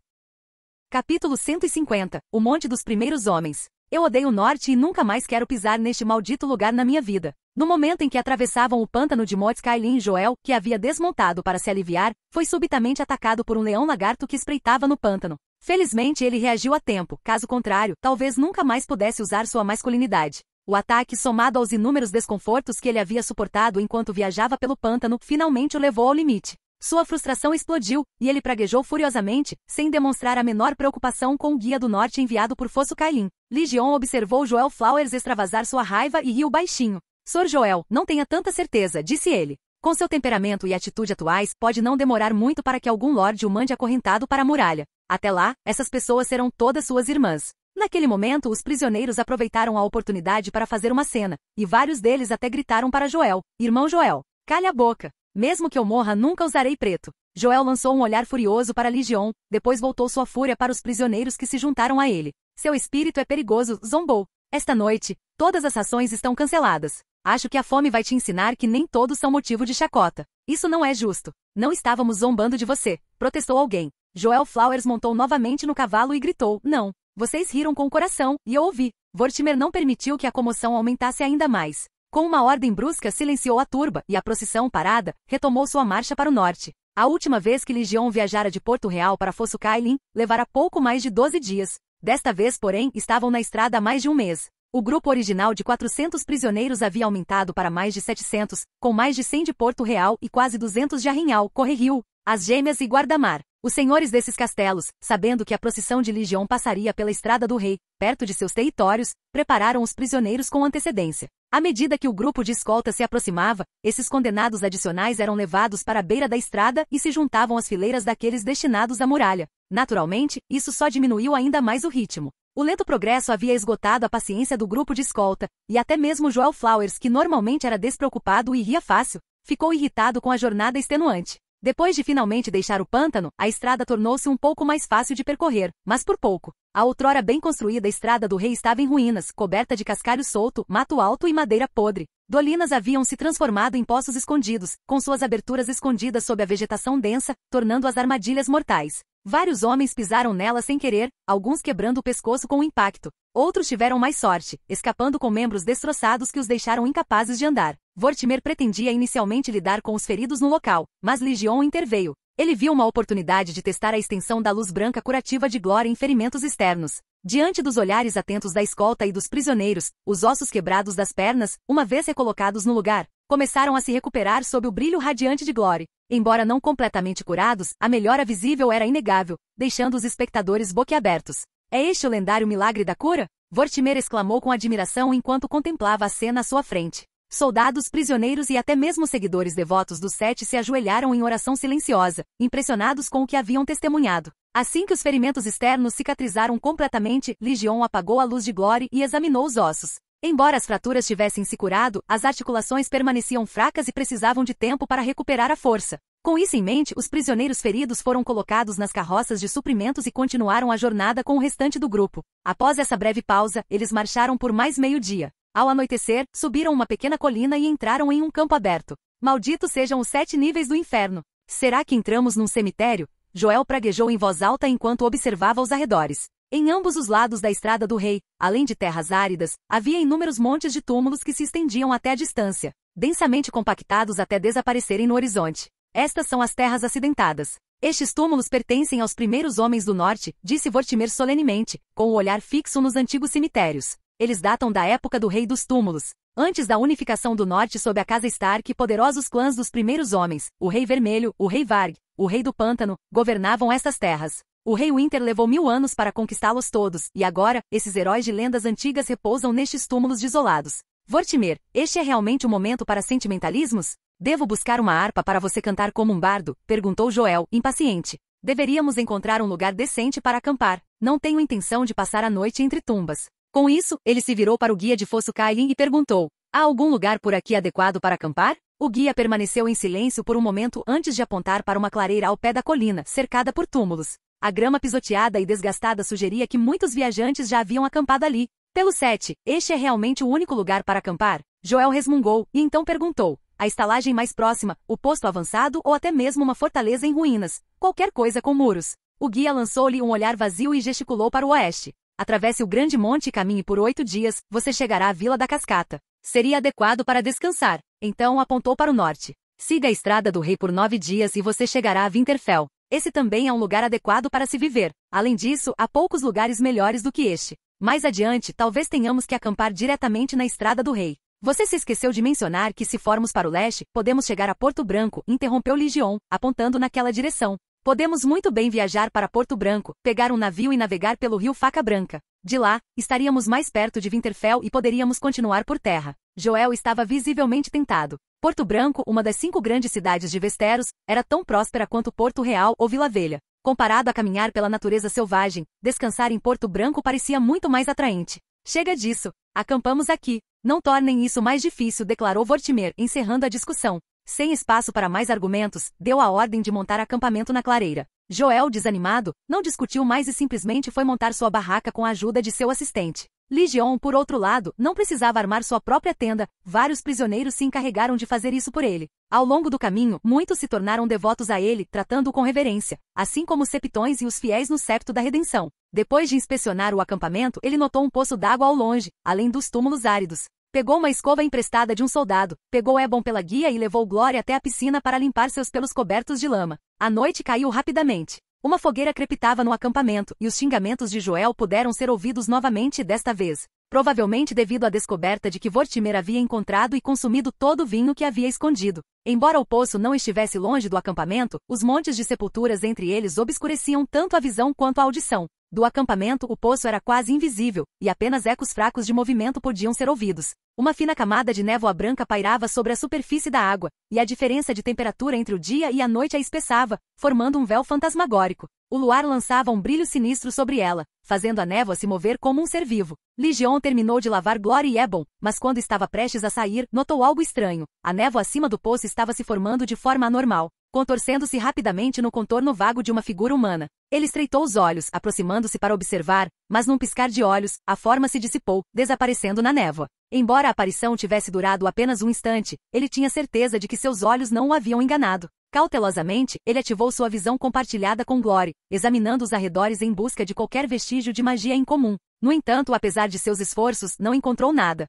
Capítulo 150 – O Monte dos Primeiros Homens. Eu odeio o norte e nunca mais quero pisar neste maldito lugar na minha vida. No momento em que atravessavam o pântano de Mot Cailin, Joel, que havia desmontado para se aliviar, foi subitamente atacado por um leão-lagarto que espreitava no pântano. Felizmente ele reagiu a tempo, caso contrário, talvez nunca mais pudesse usar sua masculinidade. O ataque, somado aos inúmeros desconfortos que ele havia suportado enquanto viajava pelo pântano, finalmente o levou ao limite. Sua frustração explodiu, e ele praguejou furiosamente, sem demonstrar a menor preocupação com o guia do norte enviado por Fosso Cailin. Legion observou Joel Flowers extravasar sua raiva e riu baixinho. Sr. Joel, não tenha tanta certeza, disse ele. Com seu temperamento e atitude atuais, pode não demorar muito para que algum lorde o mande acorrentado para a muralha. Até lá, essas pessoas serão todas suas irmãs. Naquele momento, os prisioneiros aproveitaram a oportunidade para fazer uma cena, e vários deles até gritaram para Joel: Irmão Joel, calha a boca. Mesmo que eu morra, nunca usarei preto. Joel lançou um olhar furioso para Legion, depois voltou sua fúria para os prisioneiros que se juntaram a ele. Seu espírito é perigoso, zombou. Esta noite, todas as rações estão canceladas. Acho que a fome vai te ensinar que nem todos são motivo de chacota. Isso não é justo. Não estávamos zombando de você, protestou alguém. Joel Flowers montou novamente no cavalo e gritou: Não, vocês riram com o coração, e eu ouvi. Vortimer não permitiu que a comoção aumentasse ainda mais. Com uma ordem brusca silenciou a turba, e a procissão, parada, retomou sua marcha para o norte. A última vez que Legion viajara de Porto Real para Fosso Cailin, levara pouco mais de 12 dias. Desta vez, porém, estavam na estrada há mais de um mês. O grupo original de 400 prisioneiros havia aumentado para mais de 700, com mais de 100 de Porto Real e quase 200 de Arrinhal, Correrio, As Gêmeas e Guardamar. Os senhores desses castelos, sabendo que a procissão de Legion passaria pela Estrada do Rei, perto de seus territórios, prepararam os prisioneiros com antecedência. À medida que o grupo de escolta se aproximava, esses condenados adicionais eram levados para a beira da estrada e se juntavam às fileiras daqueles destinados à muralha. Naturalmente, isso só diminuiu ainda mais o ritmo. O lento progresso havia esgotado a paciência do grupo de escolta, e até mesmo Joel Flowers, que normalmente era despreocupado e ria fácil, ficou irritado com a jornada extenuante. Depois de finalmente deixar o pântano, a estrada tornou-se um pouco mais fácil de percorrer, mas por pouco. A outrora bem construída Estrada do Rei estava em ruínas, coberta de cascalho solto, mato alto e madeira podre. Dolinas haviam se transformado em poços escondidos, com suas aberturas escondidas sob a vegetação densa, tornando-as armadilhas mortais. Vários homens pisaram nela sem querer, alguns quebrando o pescoço com o impacto. Outros tiveram mais sorte, escapando com membros destroçados que os deixaram incapazes de andar. Vortimer pretendia inicialmente lidar com os feridos no local, mas Legion interveio. Ele viu uma oportunidade de testar a extensão da luz branca curativa de Glória em ferimentos externos. Diante dos olhares atentos da escolta e dos prisioneiros, os ossos quebrados das pernas, uma vez recolocados no lugar, começaram a se recuperar sob o brilho radiante de Glória. Embora não completamente curados, a melhora visível era inegável, deixando os espectadores boquiabertos. É este o lendário milagre da cura? Vortimer exclamou com admiração enquanto contemplava a cena à sua frente. Soldados, prisioneiros e até mesmo seguidores devotos dos Sete se ajoelharam em oração silenciosa, impressionados com o que haviam testemunhado. Assim que os ferimentos externos cicatrizaram completamente, Legion apagou a luz de Glória e examinou os ossos. Embora as fraturas tivessem se curado, as articulações permaneciam fracas e precisavam de tempo para recuperar a força. Com isso em mente, os prisioneiros feridos foram colocados nas carroças de suprimentos e continuaram a jornada com o restante do grupo. Após essa breve pausa, eles marcharam por mais meio-dia. Ao anoitecer, subiram uma pequena colina e entraram em um campo aberto. Malditos sejam os 7 níveis do inferno. Será que entramos num cemitério? Joel praguejou em voz alta enquanto observava os arredores. Em ambos os lados da Estrada do Rei, além de terras áridas, havia inúmeros montes de túmulos que se estendiam até a distância, densamente compactados até desaparecerem no horizonte. Estas são as terras acidentadas. Estes túmulos pertencem aos primeiros homens do norte, disse Vortimer solenemente, com o olhar fixo nos antigos cemitérios. Eles datam da época do Rei dos Túmulos. Antes da unificação do norte sob a casa Stark, poderosos clãs dos primeiros homens, o Rei Vermelho, o Rei Varg, o Rei do Pântano, governavam estas terras. O Rei Winter levou 1000 anos para conquistá-los todos, e agora, esses heróis de lendas antigas repousam nestes túmulos desolados. Vortimer, este é realmente o momento para sentimentalismos? Devo buscar uma harpa para você cantar como um bardo? Perguntou Joel, impaciente. Deveríamos encontrar um lugar decente para acampar. Não tenho intenção de passar a noite entre tumbas. Com isso, ele se virou para o guia de Fosso Cailin e perguntou: há algum lugar por aqui adequado para acampar? O guia permaneceu em silêncio por um momento antes de apontar para uma clareira ao pé da colina, cercada por túmulos. A grama pisoteada e desgastada sugeria que muitos viajantes já haviam acampado ali. Pelo 7, este é realmente o único lugar para acampar? Joel resmungou, e então perguntou: a estalagem mais próxima, o posto avançado ou até mesmo uma fortaleza em ruínas? Qualquer coisa com muros. O guia lançou-lhe um olhar vazio e gesticulou para o oeste. Atravesse o grande monte e caminhe por 8 dias, você chegará à Vila da Cascata. Seria adequado para descansar. Então apontou para o norte. Siga a Estrada do Rei por 9 dias e você chegará a Winterfell. Esse também é um lugar adequado para se viver. Além disso, há poucos lugares melhores do que este. Mais adiante, talvez tenhamos que acampar diretamente na Estrada do Rei. Você se esqueceu de mencionar que se formos para o leste, podemos chegar a Porto Branco, interrompeu Ligion, apontando naquela direção. Podemos muito bem viajar para Porto Branco, pegar um navio e navegar pelo rio Faca Branca. De lá, estaríamos mais perto de Winterfell e poderíamos continuar por terra. Joel estava visivelmente tentado. Porto Branco, uma das 5 grandes cidades de Westeros, era tão próspera quanto Porto Real ou Vila Velha. Comparado a caminhar pela natureza selvagem, descansar em Porto Branco parecia muito mais atraente. Chega disso. Acampamos aqui. Não tornem isso mais difícil, declarou Vortimer, encerrando a discussão. Sem espaço para mais argumentos, deu a ordem de montar acampamento na clareira. Joel, desanimado, não discutiu mais e simplesmente foi montar sua barraca com a ajuda de seu assistente. Ligion, por outro lado, não precisava armar sua própria tenda, vários prisioneiros se encarregaram de fazer isso por ele. Ao longo do caminho, muitos se tornaram devotos a ele, tratando-o com reverência, assim como os septões e os fiéis no septo da redenção. Depois de inspecionar o acampamento, ele notou um poço d'água ao longe, além dos túmulos áridos. Pegou uma escova emprestada de um soldado, pegou Ebon pela guia e levou Glória até a piscina para limpar seus pelos cobertos de lama. A noite caiu rapidamente. Uma fogueira crepitava no acampamento, e os xingamentos de Joel puderam ser ouvidos novamente desta vez. Provavelmente devido à descoberta de que Vortimer havia encontrado e consumido todo o vinho que havia escondido. Embora o poço não estivesse longe do acampamento, os montes de sepulturas entre eles obscureciam tanto a visão quanto a audição. Do acampamento, o poço era quase invisível, e apenas ecos fracos de movimento podiam ser ouvidos. Uma fina camada de névoa branca pairava sobre a superfície da água, e a diferença de temperatura entre o dia e a noite a espessava, formando um véu fantasmagórico. O luar lançava um brilho sinistro sobre ela, fazendo a névoa se mover como um ser vivo. Ligion terminou de lavar Glória e Ebon, mas quando estava prestes a sair, notou algo estranho. A névoa acima do poço estava se formando de forma anormal, contorcendo-se rapidamente no contorno vago de uma figura humana. Ele estreitou os olhos, aproximando-se para observar, mas num piscar de olhos, a forma se dissipou, desaparecendo na névoa. Embora a aparição tivesse durado apenas um instante, ele tinha certeza de que seus olhos não o haviam enganado. Cautelosamente, ele ativou sua visão compartilhada com Glory, examinando os arredores em busca de qualquer vestígio de magia incomum. No entanto, apesar de seus esforços, não encontrou nada.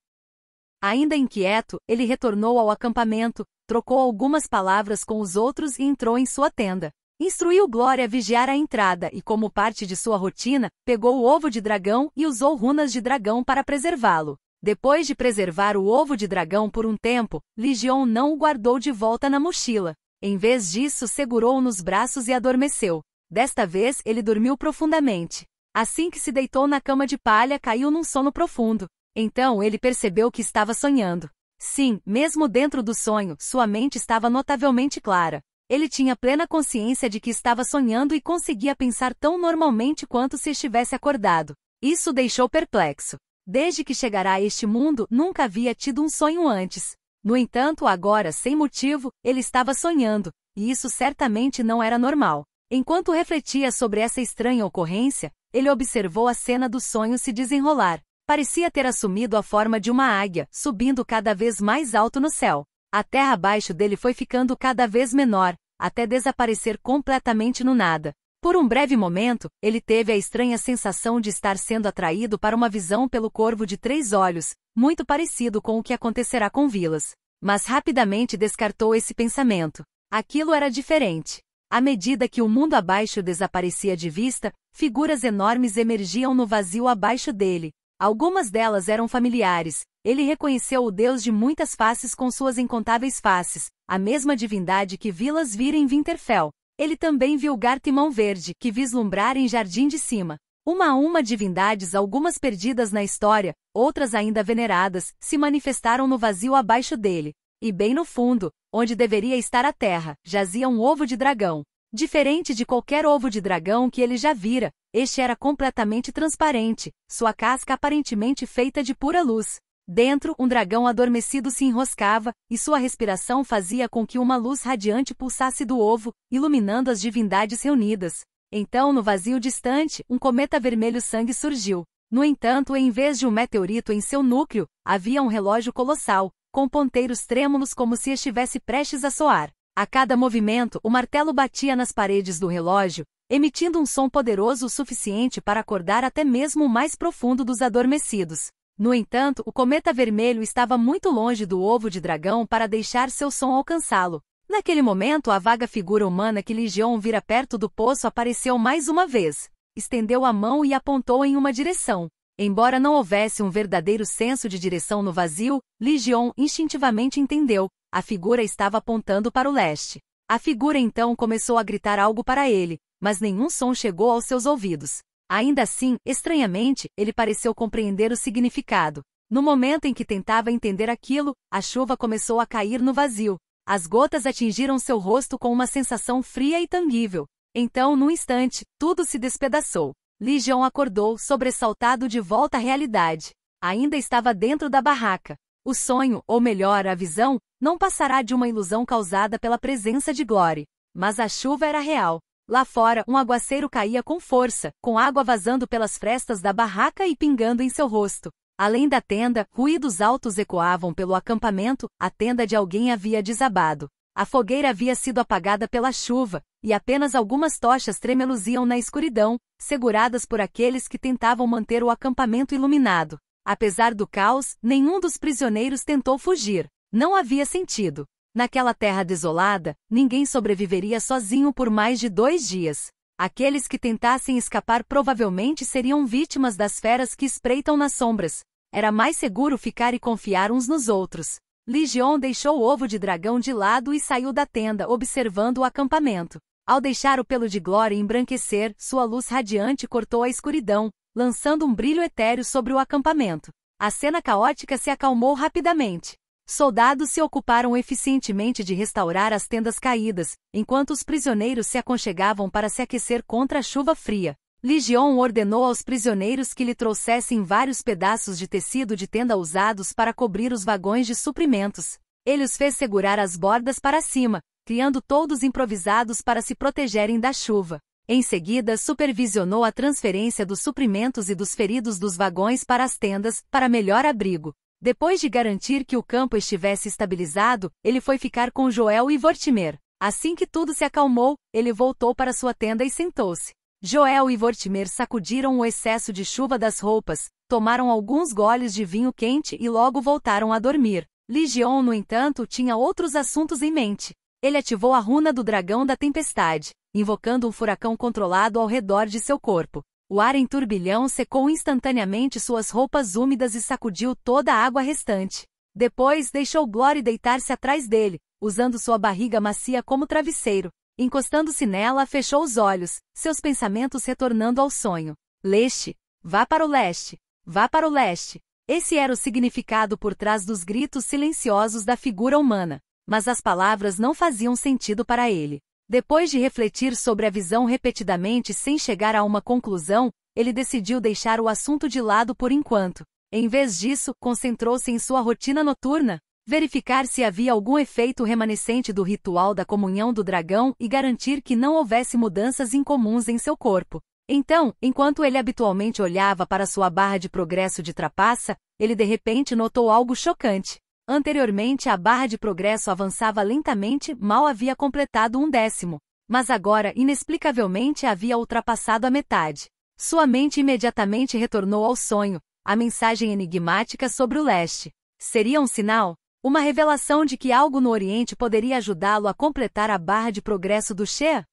Ainda inquieto, ele retornou ao acampamento, trocou algumas palavras com os outros e entrou em sua tenda. Instruiu Glória a vigiar a entrada e, como parte de sua rotina, pegou o ovo de dragão e usou runas de dragão para preservá-lo. Depois de preservar o ovo de dragão por um tempo, Ligion não o guardou de volta na mochila. Em vez disso, segurou-o nos braços e adormeceu. Desta vez, ele dormiu profundamente. Assim que se deitou na cama de palha, caiu num sono profundo. Então ele percebeu que estava sonhando. Sim, mesmo dentro do sonho, sua mente estava notavelmente clara. Ele tinha plena consciência de que estava sonhando e conseguia pensar tão normalmente quanto se estivesse acordado. Isso o deixou perplexo. Desde que chegara a este mundo, nunca havia tido um sonho antes. No entanto, agora, sem motivo, ele estava sonhando, e isso certamente não era normal. Enquanto refletia sobre essa estranha ocorrência, ele observou a cena do sonho se desenrolar. Parecia ter assumido a forma de uma águia, subindo cada vez mais alto no céu. A terra abaixo dele foi ficando cada vez menor, até desaparecer completamente no nada. Por um breve momento, ele teve a estranha sensação de estar sendo atraído para uma visão pelo corvo de 3 olhos, muito parecido com o que acontecerá com Vilas. Mas rapidamente descartou esse pensamento. Aquilo era diferente. À medida que o mundo abaixo desaparecia de vista, figuras enormes emergiam no vazio abaixo dele. Algumas delas eram familiares. Ele reconheceu o Deus de muitas faces com suas incontáveis faces, a mesma divindade que Vilas vira em Winterfell. Ele também viu Garth e Mão Verde, que vislumbrara em Jardim de Cima. Uma a uma divindades, algumas perdidas na história, outras ainda veneradas, se manifestaram no vazio abaixo dele. E bem no fundo, onde deveria estar a terra, jazia um ovo de dragão. Diferente de qualquer ovo de dragão que ele já vira, este era completamente transparente, sua casca aparentemente feita de pura luz. Dentro, um dragão adormecido se enroscava, e sua respiração fazia com que uma luz radiante pulsasse do ovo, iluminando as divindades reunidas. Então, no vazio distante, um cometa vermelho sangue surgiu. No entanto, em vez de um meteorito em seu núcleo, havia um relógio colossal, com ponteiros trêmulos como se estivesse prestes a soar. A cada movimento, o martelo batia nas paredes do relógio, emitindo um som poderoso o suficiente para acordar até mesmo o mais profundo dos adormecidos. No entanto, o cometa vermelho estava muito longe do ovo de dragão para deixar seu som alcançá-lo. Naquele momento, a vaga figura humana que Legion vira perto do poço apareceu mais uma vez. Estendeu a mão e apontou em uma direção. Embora não houvesse um verdadeiro senso de direção no vazio, Legion instintivamente entendeu. A figura estava apontando para o leste. A figura então começou a gritar algo para ele, mas nenhum som chegou aos seus ouvidos. Ainda assim, estranhamente, ele pareceu compreender o significado. No momento em que tentava entender aquilo, a chuva começou a cair no vazio. As gotas atingiram seu rosto com uma sensação fria e tangível. Então, num instante, tudo se despedaçou. Legion acordou, sobressaltado de volta à realidade. Ainda estava dentro da barraca. O sonho, ou melhor, a visão, não passará de uma ilusão causada pela presença de Glory. Mas a chuva era real. Lá fora, um aguaceiro caía com força, com água vazando pelas frestas da barraca e pingando em seu rosto. Além da tenda, ruídos altos ecoavam pelo acampamento, a tenda de alguém havia desabado. A fogueira havia sido apagada pela chuva, e apenas algumas tochas tremeluziam na escuridão, seguradas por aqueles que tentavam manter o acampamento iluminado. Apesar do caos, nenhum dos prisioneiros tentou fugir. Não havia sentido. Naquela terra desolada, ninguém sobreviveria sozinho por mais de 2 dias. Aqueles que tentassem escapar provavelmente seriam vítimas das feras que espreitam nas sombras. Era mais seguro ficar e confiar uns nos outros. Legion deixou o ovo de dragão de lado e saiu da tenda observando o acampamento. Ao deixar o pelo de Glory embranquecer, sua luz radiante cortou a escuridão, lançando um brilho etéreo sobre o acampamento. A cena caótica se acalmou rapidamente. Soldados se ocuparam eficientemente de restaurar as tendas caídas, enquanto os prisioneiros se aconchegavam para se aquecer contra a chuva fria. Legion ordenou aos prisioneiros que lhe trouxessem vários pedaços de tecido de tenda usados para cobrir os vagões de suprimentos. Ele os fez segurar as bordas para cima, criando toldos improvisados para se protegerem da chuva. Em seguida, supervisionou a transferência dos suprimentos e dos feridos dos vagões para as tendas, para melhor abrigo. Depois de garantir que o campo estivesse estabilizado, ele foi ficar com Joel e Vortimer. Assim que tudo se acalmou, ele voltou para sua tenda e sentou-se. Joel e Vortimer sacudiram o excesso de chuva das roupas, tomaram alguns goles de vinho quente e logo voltaram a dormir. Legion, no entanto, tinha outros assuntos em mente. Ele ativou a runa do dragão da tempestade, invocando um furacão controlado ao redor de seu corpo. O ar em turbilhão secou instantaneamente suas roupas úmidas e sacudiu toda a água restante. Depois, deixou Glory deitar-se atrás dele, usando sua barriga macia como travesseiro. Encostando-se nela, fechou os olhos, seus pensamentos retornando ao sonho. Leste. Vá para o leste. Vá para o leste. Esse era o significado por trás dos gritos silenciosos da figura humana. Mas as palavras não faziam sentido para ele. Depois de refletir sobre a visão repetidamente sem chegar a uma conclusão, ele decidiu deixar o assunto de lado por enquanto. Em vez disso, concentrou-se em sua rotina noturna, verificar se havia algum efeito remanescente do ritual da comunhão do dragão e garantir que não houvesse mudanças incomuns em seu corpo. Então, enquanto ele habitualmente olhava para sua barra de progresso de trapaça, ele de repente notou algo chocante. Anteriormente a barra de progresso avançava lentamente, mal havia completado 1/10. Mas agora, inexplicavelmente, havia ultrapassado a metade. Sua mente imediatamente retornou ao sonho, a mensagem enigmática sobre o leste. Seria um sinal? Uma revelação de que algo no Oriente poderia ajudá-lo a completar a barra de progresso do Shea?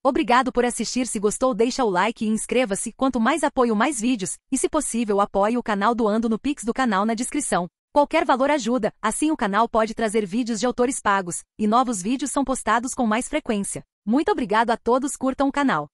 Obrigado por assistir. Se gostou, deixa o like e inscreva-se. Quanto mais apoio, mais vídeos, e se possível apoie o canal doando no Pix do canal na descrição. Qualquer valor ajuda, assim o canal pode trazer vídeos de autores pagos, e novos vídeos são postados com mais frequência. Muito obrigado a todos, curtam o canal.